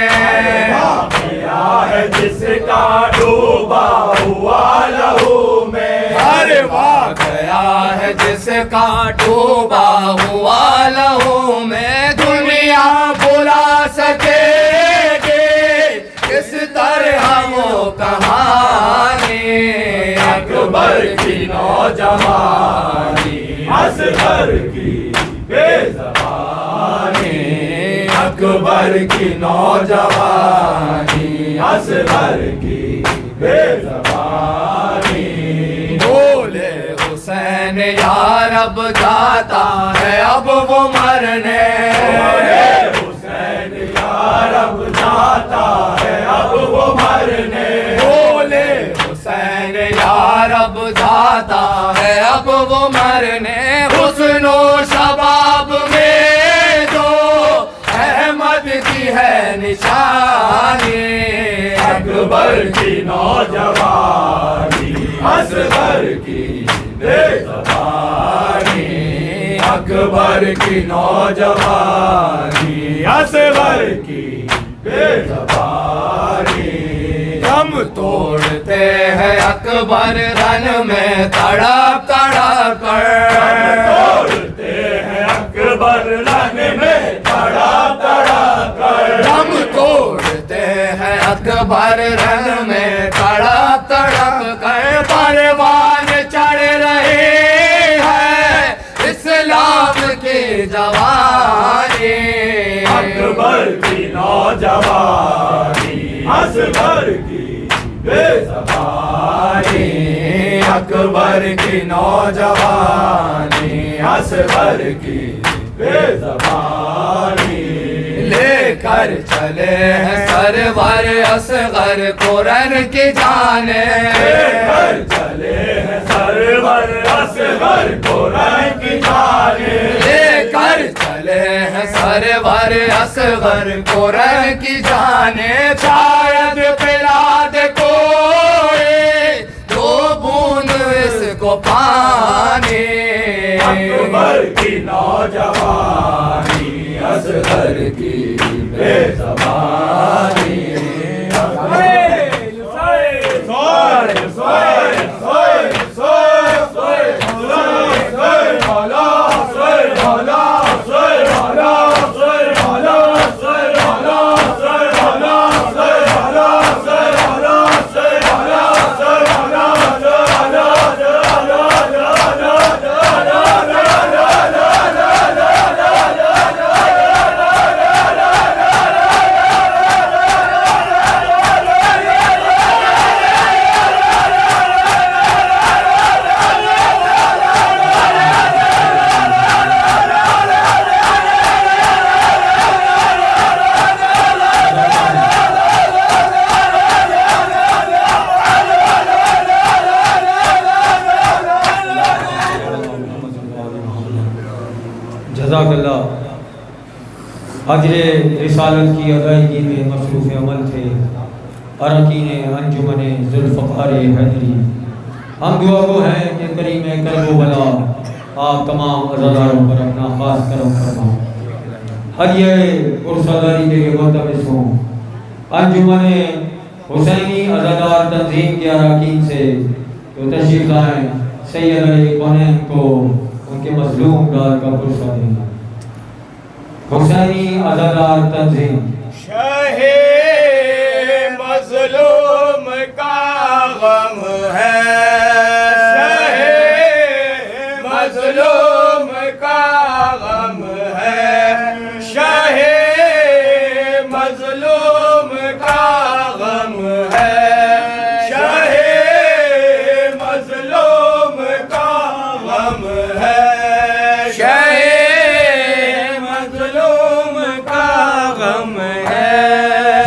ہے جس کا ڈوبا ہوا لہو میں ہر واقعہ ہے جس کا ڈوبا ہوا لہو میں دنیا بلا سکے گی کس طرح وہ کہانی اکبر کی نوجوانی اصغر کی بے زبانی اکبر کی نوجوانی اصغر کی بے زبانی بولے حسین یا رب جاتا ہے اب وہ مرنے بولے حسین یا اب جاتا ہے اب وہ مرنے بولے حسین یار اب جاتا ہے اب وہ مرنے حسن و شباب میں جو احمد کی ہے نشانی اکبر کی نوجوانی اصغر کی بے زبانی اکبر کی نوجوانی اصغر کی بے زبانی ہم توڑتے ہیں اکبر رن میں تڑپ تڑپ کر توڑتے ہیں اکبر رن میں تڑپ تڑپ کر ہم توڑتے ہیں اکبر رن میں تڑپ تڑپ کر پروان چڑھ رہے ہیں اسلام کی جوانی اکبر کی نوجوانی اصغر کی بے زبانی اکبر کی نوجوانی اصغر کی بے زبانی لے کر چلے ہیں سرور اصغر قرآن کی جانے لے کر چلے ہیں سرور اصغر قرآن کی جانے لے کر چلے ہیں سرور اصغر قرآن کی جانے شاید پلا دے کوئی دو بوند اس کو پانی اکبر کی نوجوانی اصغر کی بے زبانی جزاک اللہ اجر رسالت کی ادائیگی میں مصروف عمل تھے اراکین انجمن ذوالفقار حیدری ہم دعا گو ہیں کہ کریم کرب و بلا آپ تمام عزاداروں پر اپنا خاص کرم فرمائیں ہدیہ پرساداری کے ملتمس ہوں انجمن حسینی عزادار تنظیم کے اراکین سے تو تشریف لائیں سید علی کونین کو ان کے مظلوم ڈال کا پرسہ دیں حسینی عزادار تنظیم شاہ مظلوم کا غم ہے شاہ مظلوم کا غم ہے شاہ مظلوم کا غم ہے شاہ مظلوم کا غم ہے شاہ مظلوم کا غم ہے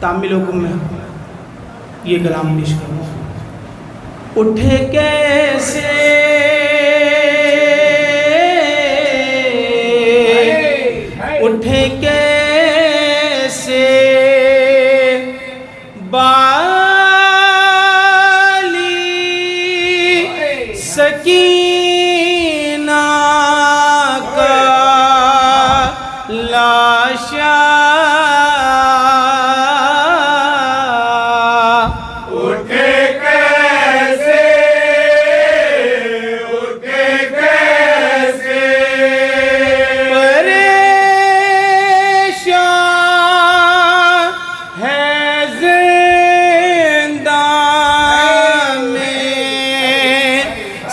تامل حکم میں یہ کلام پیش کروں. اٹھے کیسے اٹھے کیسے بالی سکینہ کا لاشا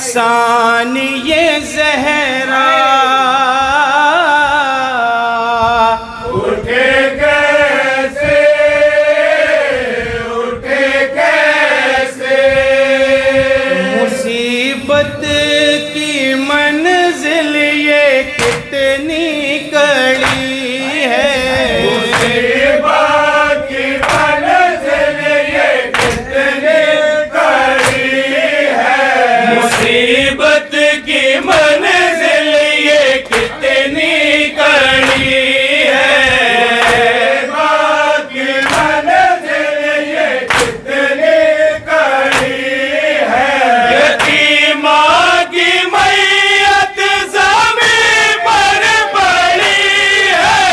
ثانی زہرا اٹھے کیسے اٹھے کیسے مصیبت کی منزل یہ کتنی کڑی ہے مصیبت کی منزل یہ کتنی کڑی ہے مصیبت کی منزل یہ کتنی کڑی ہے مصیبت کی منزل یہ کتنی کڑی ہے یتیماں کی میت زمین پر پڑی ہے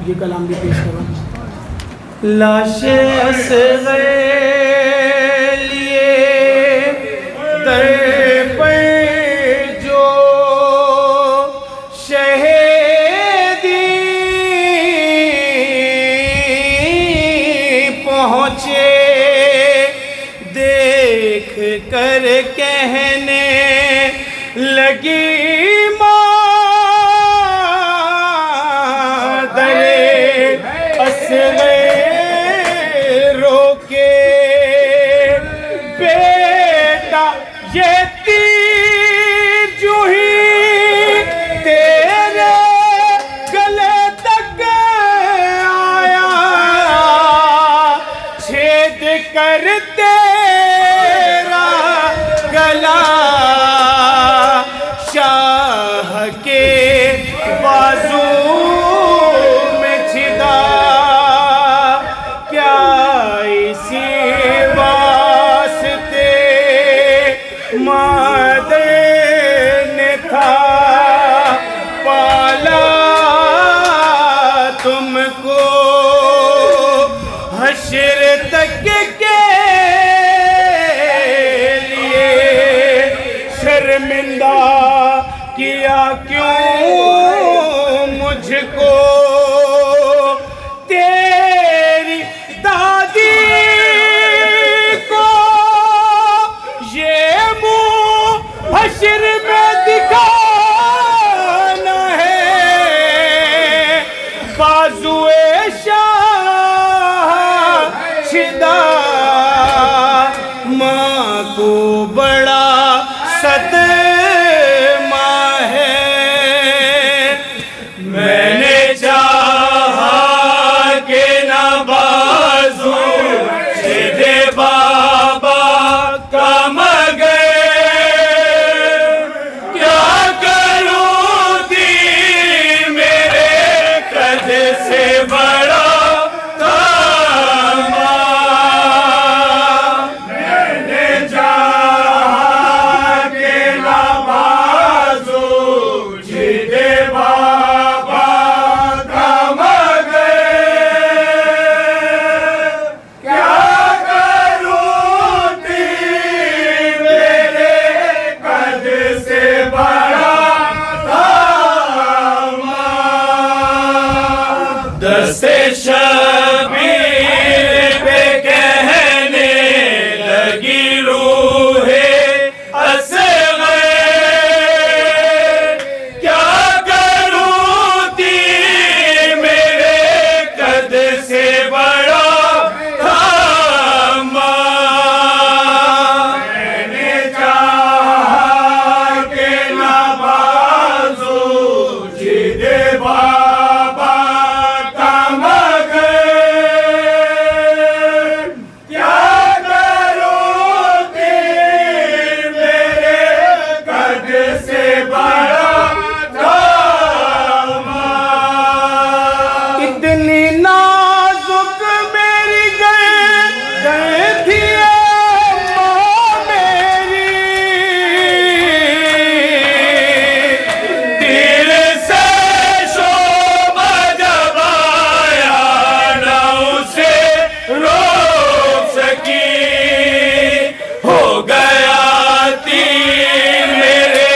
یہ کلام بھی پیش کروں. لاش اصغر لیے در پر جو شہیدی پہنچے دیکھ کر کہنے لگی مادر اصغر رو کے بیٹا یہ تیر جو ہی تیرے گلے تک آیا چھید کر تیرا گلا شاہ کے بازو میں چھدا کیا اسی واسطے مادر نے تھا پالا تم کو حشر تک کے لیے شرمندہ کیا کیوں مجھ کو تیری دادی کو یہ منہ حشر میں دکھانا ہے بازوئے شاہ شدہ ماں کو بڑا صدمہ ہے میں نے چاہا کہ نہ بازو سیدھے بابا کا مگر کیا کروں دی میرے قد سے بڑا تھا میں نے چاہا کہ نہ بازو سیدھے بابا کا مگر کیا کروں دی میرے قد سے بڑا تھا دست شبیر پہ کہنے لگی روح اصغر کیا کروں دی میرے قد سے بڑا تھا میں نے چاہا کہ نہ بازو سیدھے بابا کا مگر کیا کروں دی میرے قد سے بڑا تھا اتنی نازک میری گردن تھی ماں میری دل سے شعبہ جب آیا نہ اسے روک سکی ہو گیا تیر میرے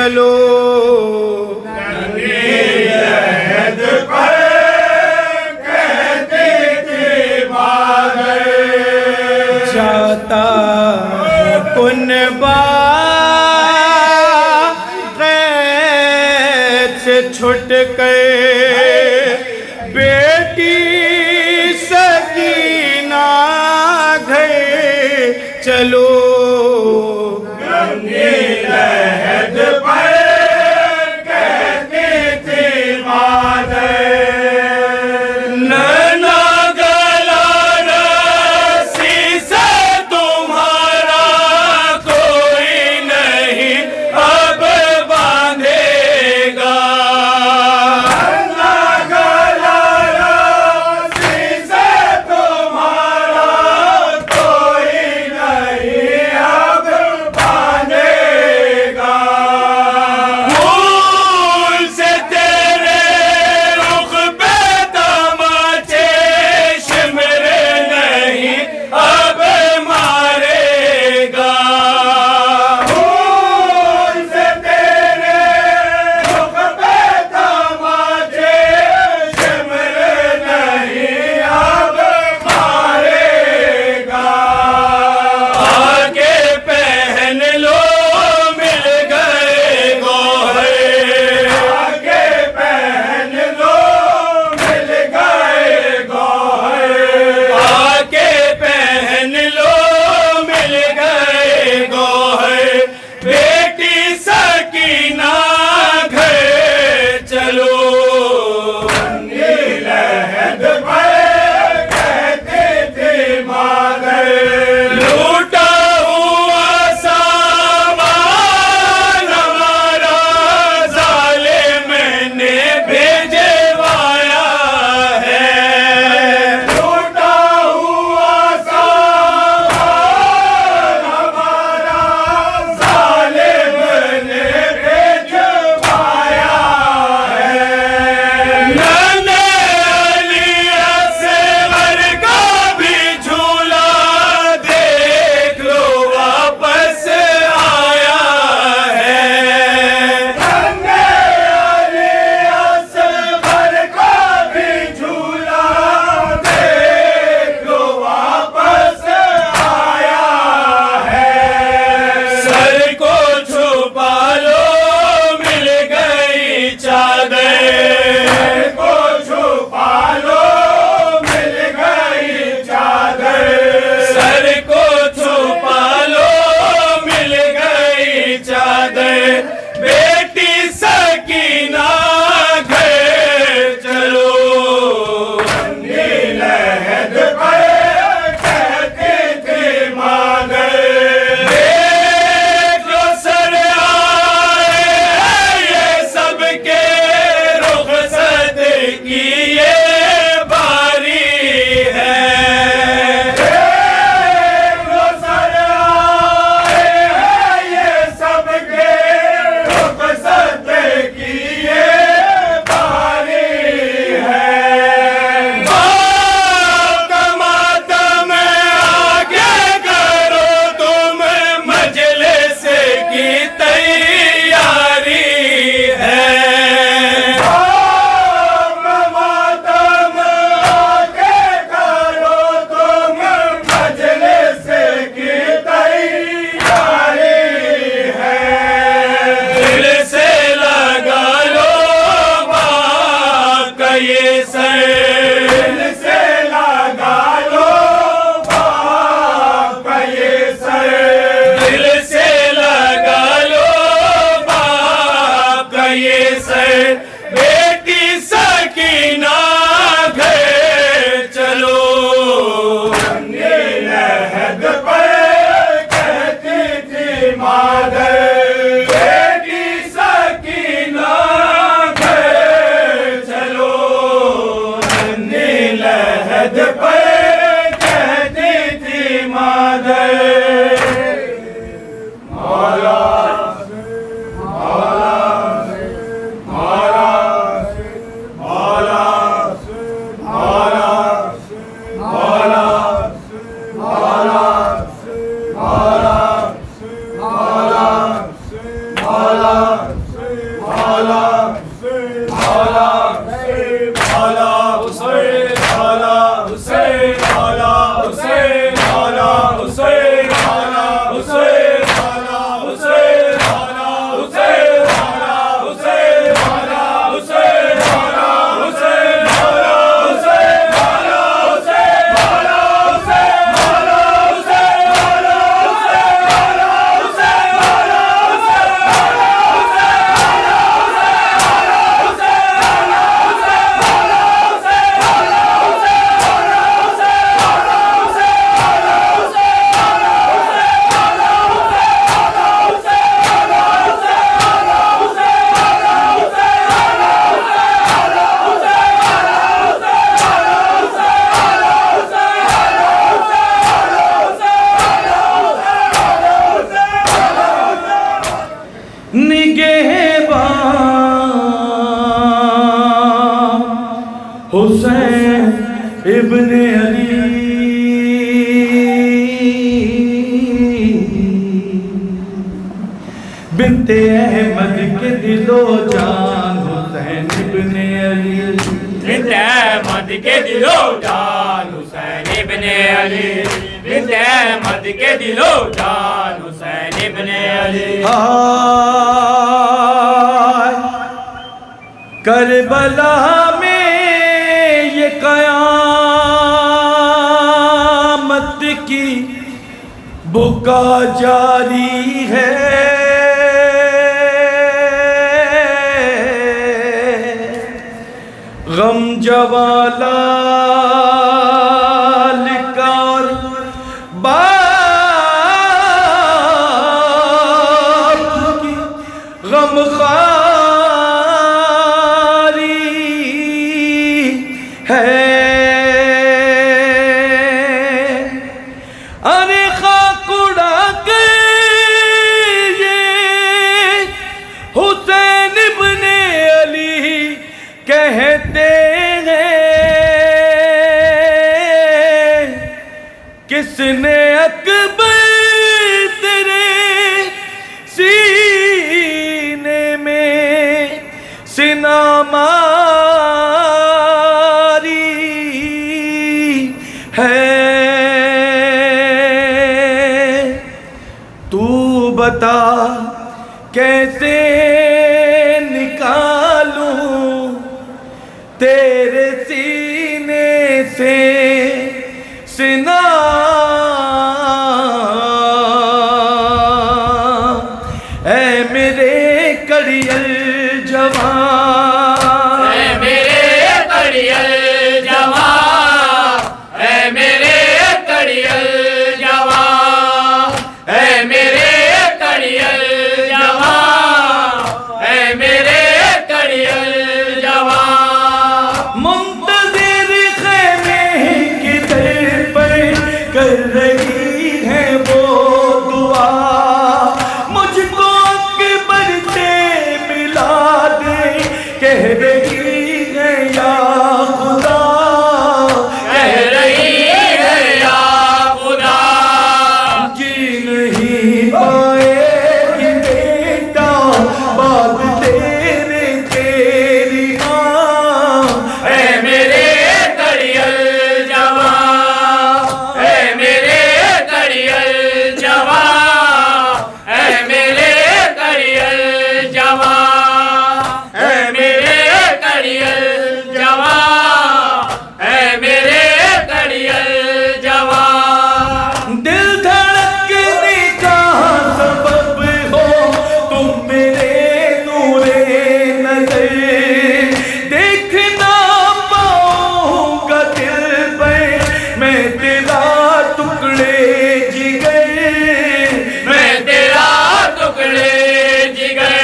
چلو عہد پر کہتی تھی مادر جاتا ہے کنبا غیب سے چھٹ کر بیٹی سکینہ گھر چلو عہد پر کہتی تھی مادر نانا گلا رسی سے تمہارا کوئی نہیں اب باندھے گا نانا گلا رسی سے تمہارا کوئی نہیں حسین ابن علی بنت احمد کے دل و جان حسین ابن علی بنت احمد کے دل و جان حسین ابن علی بنت احمد کے دل و جان حسین ابن علی کربلا میں یہ قیامت کی بکا جاری ہے غم جوالال کار باپ کی غم خاری ہے ارے خاک اڑا کے یہ حسین ابن علی کہتے کس نے اکبر تیرے سینے میں سنا ماری ہے تو بتا کیسے نکالوں تیرے سینے سے سنا اے میرے کڑیل جوان اے میرے کڑیل جوان اے میرے کڑیل جوان اے میرے کڑیل جوان اے میرے کڑیل جوان منتظر خیمے کی در پر کر رہی ہے وہ دعا مجھ کو اکبر سے ملا دے کہہ رہی ہے یا خدا کہہ رہی ہے یا خدا جی نہیں پائے گی بیٹا بعد تیرے تیری ماں اے میرے کڑیل جوان اے میرے کڑیل جوان اے میرے کڑیل جوان اے میرے کڑیل جوان اے میرے کڑیل جوان دل دھڑکنے کا سبب ہو تم میرے نور نظر دیکھ نہ پاؤں گا دل پر میں تیرا ٹکڑے جگر میں تیرا ٹکڑے جگر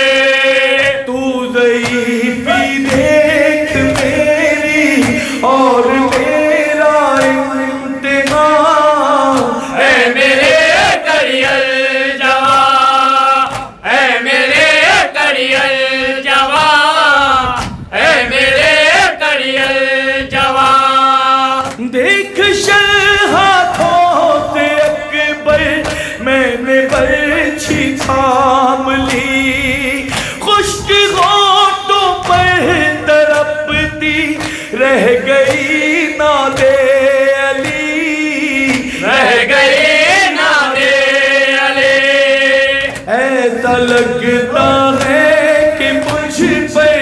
تو ضعیفی دیکھ میری اور میرا امتحان اے میرے کڑیل جوان اے میرے کڑیل جوان اے میرے کڑیل جوان دیکھ ہاتھوں سے اکبر میں نے برچھی تھام لی خشک ہونٹوں پر تڑپتی رہ گئی نادے علی رہ گئی نادے علی ایسا لگتا ہے کہ مجھ پر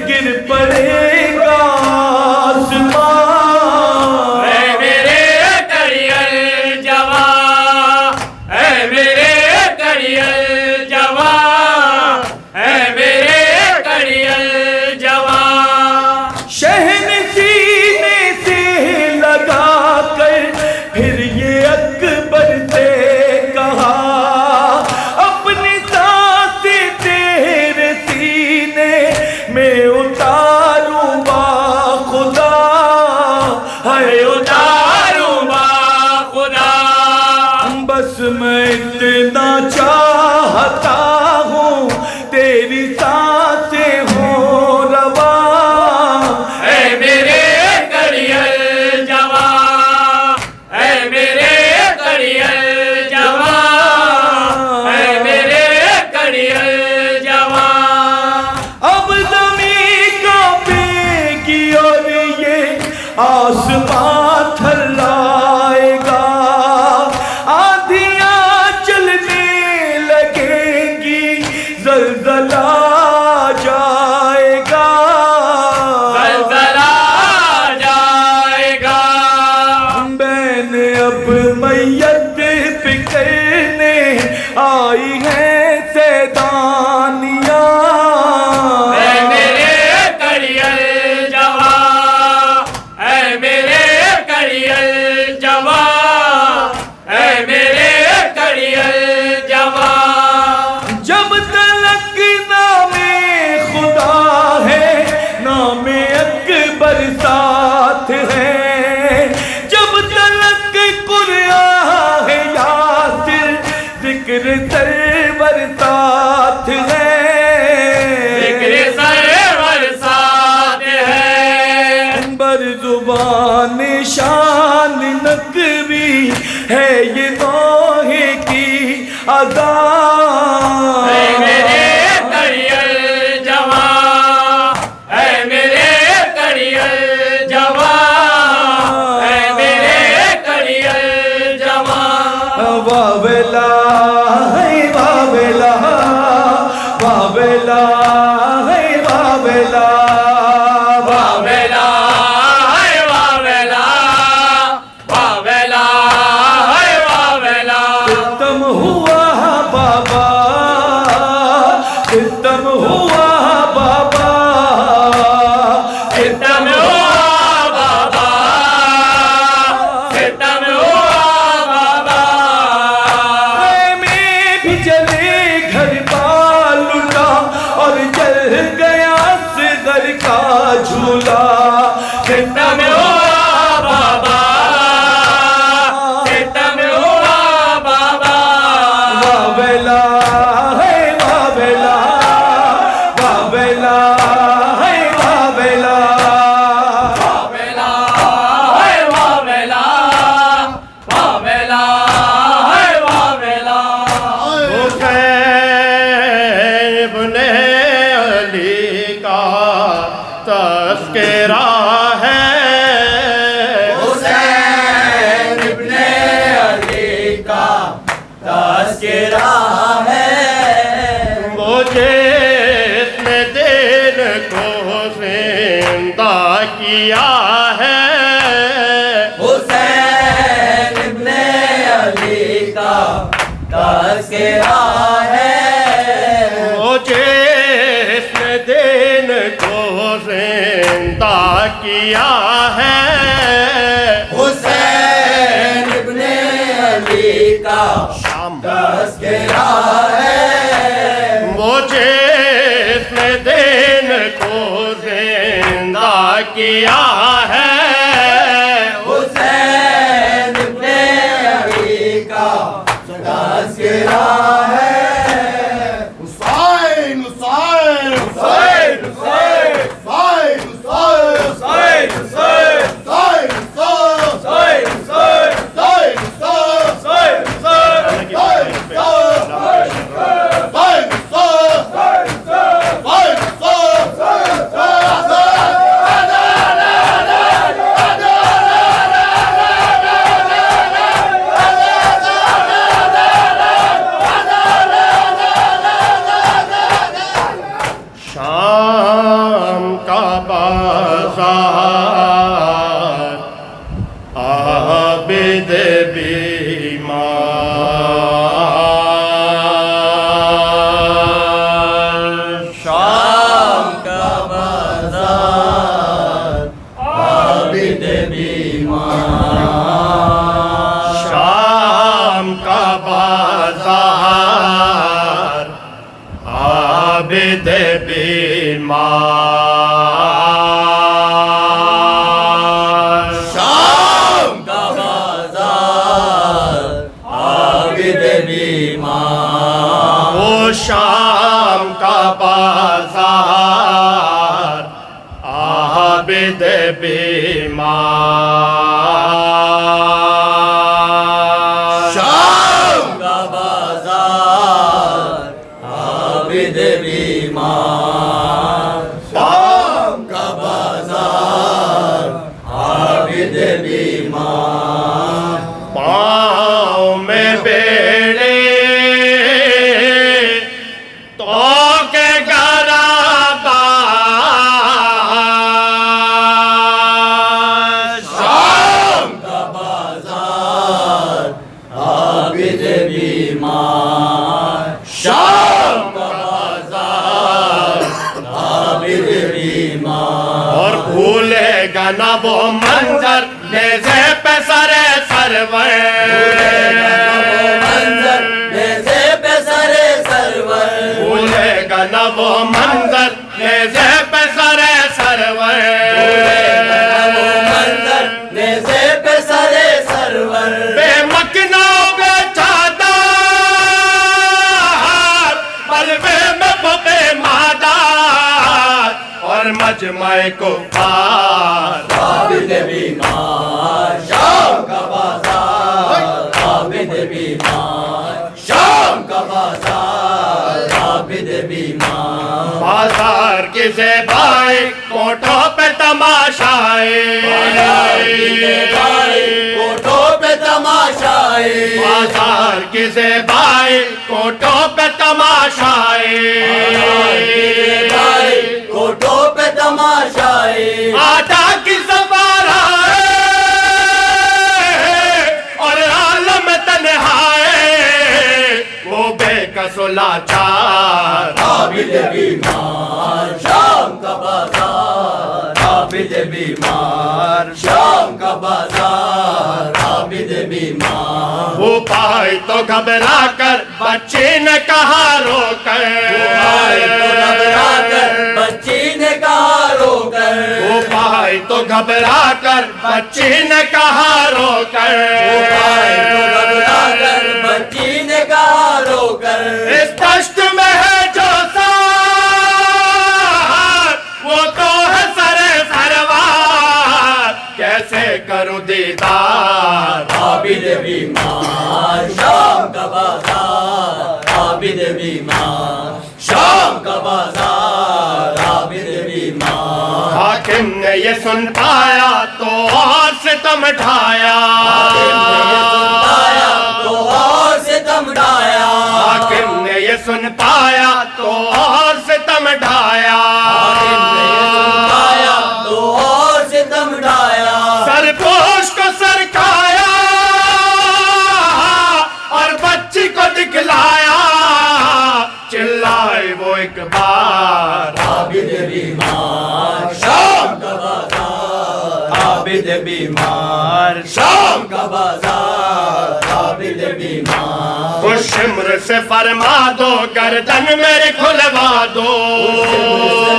گر پڑے گا آسمان اے میرے کڑیل جوان اے میرے کڑیل جوان اے میرے کڑیل جوان شہن سینے سے لگا کر پھر یہ اکبر سے کہا اپنی سانسیں تیرے سینے میں اتاروں با خدا ہے اتاروں با خدا بس میں اتنا چاہتا ہوں تیری سانسیں ہوں رواں اے میرے آئی ہیں سیدانیاں اے میرے کڑیل جوان، اے میرے کڑیل جوان، اے میرے کڑیل جوان. جب تلک نام خدا ہے نام اکبر ساتھ ہے، جب تلک قرآن ہے یاسر ذکر سرور ساتھ ہے، ذکر سرور ساتھ ہے. بر زبان شان نقوی ہے یہ نوح کی اذان. اے میرے کڑیل جوان، اے میرے کڑیل جوان، اے میرے کڑیل جوان. واویلا ہے واویلا، واویلا ہے واویلا، واویلا ہے واویلا، واویلا ہے واویلا. ختم ہوا بابا، ختم ہوا بابا، ختم ہوا بابا، ختم ہوا بابا. میں بھی جلے گھر بال لٹا اور جل گیا صغر کا جھولا. ختم ہوا بابا، ختم ہوا بابا. واویلا ہے واویلا، واویلا ہے واویلا، واویلا ہے واویلا، واویلا ہے واویلا. حسین ابن علی کا تذکرہ ہے، حسین ابن علی کا تذکرہ ہے، وہ جس نے دل کو زندہ کیا ہے. حسین ابن علی کا تذکرہ ہے، وہ جس نے دل کو زندہ کیا ہے. حسین ابن علی کا تذکرہ ہے، وہ جس نے دین کو زندہ کیا ہے. حسین ابن علی کا تذکرہ ہے. حسین حسین حسین حسین حسین حسین حسین شام کا بازار عابد بیمار. شام کا بازار عابد بیمار، شام کا بازار عابد بیمار. شام کا بازار عابد بیمار، وہ شام کا بازار عابد بیمار. شام کا بازار عابد بیمار، شام کا بازار عابد بیمار. پاؤں میں بیڑے تو کے گراتا، شام کا بازار عابد بیمار، گا نہ وہ منظر نیزے پہ سرے سرور بھولے گا نہ وہ منظر نیزے پہ سرے سرور بے مکنا بے چادر بلوے میں بے مادار اور مجمع کفار عابد بیمار شام کا بازار عابد بیمار شام کا بازار عابد بیمار بازار کی زیبائی کوٹھوں پہ تماشائے کوٹھوں پہ تماشائے بازار کی زیبائی کوٹھوں پہ تماشائے کوٹھوں پہ تماشائے آٹا کی سوار ہے اور عالم تنہا ہے وہ بے کس و لاچار عابد بیمار شام کا بازار عابد بیمار شام کا بازار عابد بیمار وہ پائی تو گھبرا کر بچے نے کہا رو کر بچی نے کہا رو کر وہ پائی تو گھبرا کر بچے نے کہا رو کر بچی نے کہا رو کر اس دشت میں ہے جو سار وہ تو ہے سرے سروار کیسے کروں دیدار عابد بیمار شام کا بازار عابد بیمار شام کا بازار عابد بیمار حاکم نے یہ سن پایا تو اور ستم ڈھایا تو اور ستم ڈھایا حاکم نے یہ سن پایا تو اور ستم ڈھایا تو اور ستم ڈھایا سرپوش کو سر کھایا اور بچی کو دکھلایا چلائے وہ ایک بار عابد بیمار شام کا بازار عابد بیمار شام کا بازار عابد بیمار خوش شمر سے فرما دو گردن میری کھلوا دو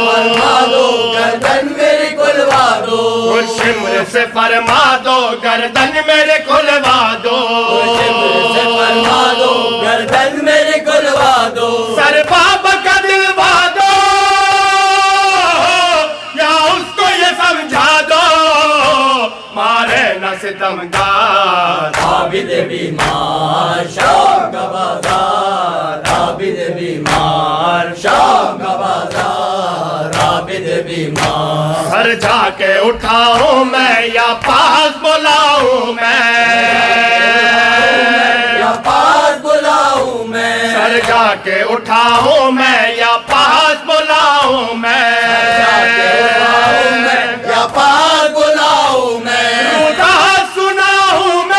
فرما دو گردن میری کھلوا دو خوش شمر سے فرما دو گردن میرے کھلوا دو فرما دو گردن میری کھلوا دو سر بابا کا دلوا دو یا اس کو یہ سمجھا دو مارے نہ ستمگار عابد بیمار شام کا بازار عابد بیمار شام کا بازار عابد بیمار سر جا کے اٹھاؤں میں یا پاس بلاؤں میں یا پاس بلاؤں میں سر جا کے اٹھاؤں میں یا پاس بلاؤں میں یا پاس بلاؤں میں اداس سناؤں میں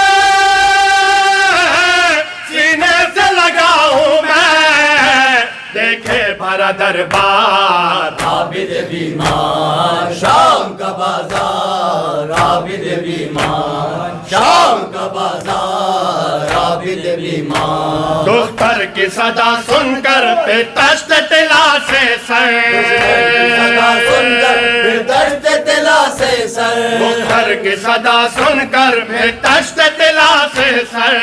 سینے سے لگاؤں میں دیکھے بھرا دربار عابد بیمار شام کا بازار عابد بیمار شام کا بازار عابد بیمار دختر کی صدا سن کر پہ تشت تلا سے سر صدا سن کر پھر دشت تلا سے سر دختر کی صدا سن کر پہ تشت تلا سے سر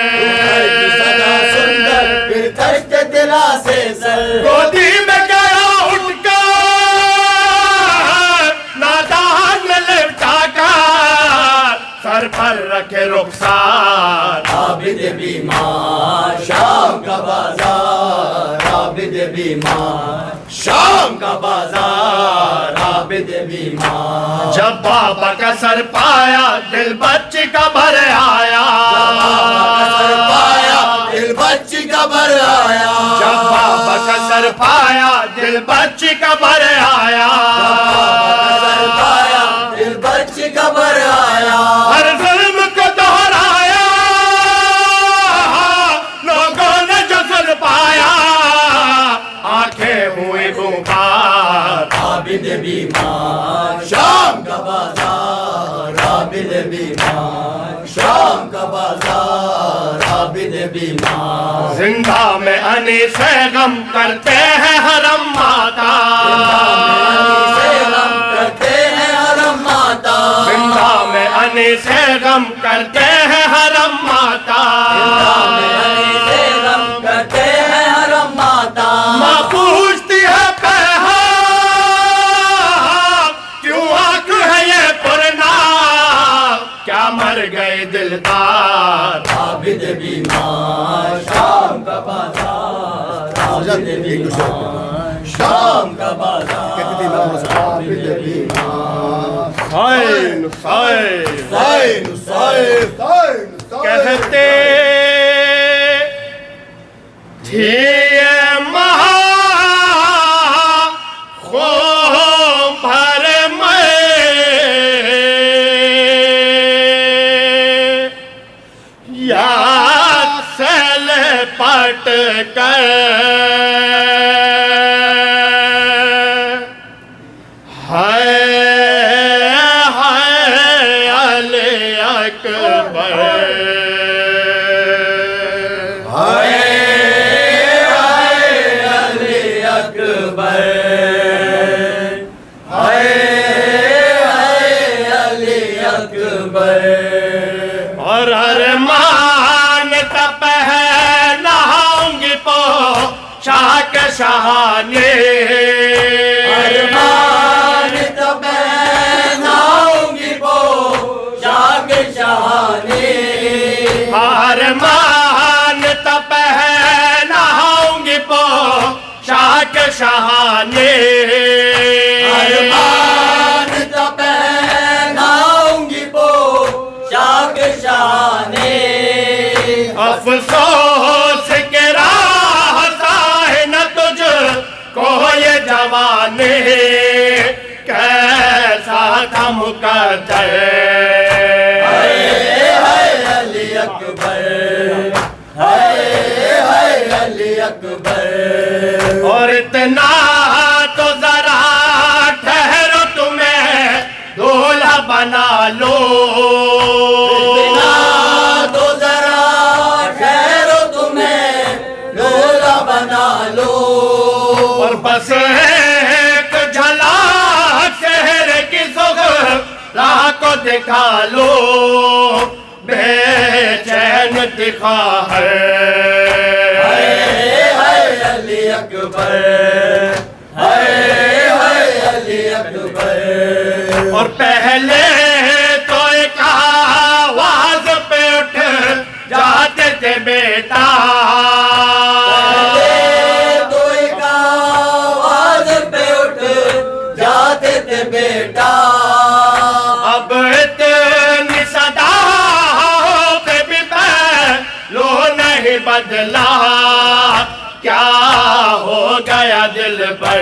صدا سن کر پھر دشت تلا سے سر گودی میں گیا اٹھ کر نادان میں لپٹا کر سر پر رکھے رخسار عابد بیمار شام کا بازار عابد بیمار شام کا بازار عابد بیمار جب بابا کا سر پایا دل بچی کا بھر آیا دل بچی کا بھر آیا جب بابا کا سر پایا دل بچی کا بھر آیا دل بچی کا بھر آیا ہر ظلم کو دہرایا لوگوں نے جو سن پایا آنکھیں ہوئی بمبار عابد بیمار شام کا بازار عابد بیمار شام کا بازار عابد بیمار زندہ میں انی سے غم کرتے ہیں حرم ماتا کرتے ہیں حرم ماتا زندہ میں انی سے غم کرتے ہیں حرم ماتا کرتے ہیں حرم ماتا ماں پوچھتی ہے پہا کیوں آنکھ ہے یہ پرنا کیا مر گئے دلدار عابد بیمار شام کا بازار عابد بیمار شام کا بازار عابد بیمار حسین حسین حسین کہتے تھی یہ مہا خون بھر میں یاد سے لپٹ کر علی اکبر اور ارمان تب ہے نہاؤں گی پوشاک شہانے ارمان تب ناؤں گی پوشاک شہانے ارمان تب ہے نہاؤں گی پوشاک شہانے ارمان تب ناؤں گی پوشاک شہانے افسوس کے راہ ہے نہ تجھ کو یہ جوانے کیسا تھا مقدر علی اکبر علی اکبر اور اتنا تو ذرا ٹھہرو تمہیں دولہا بنا لو تو ذرا ٹھہرو تمہیں لولا بنا لو اور بس ایک جھلک شہر کی راہ کو دکھا لو بے چین دکھا ہے علی اکبر علی اکبر اور پہلے تو ایک آواز پہ اٹھ جاتے تھے بیٹا تو ایک آواز پہ اٹھ جاتے تھے بیٹا اب اتنی صدا پہ بھی پہلو نہیں بدلا کیا ہو گیا دل پر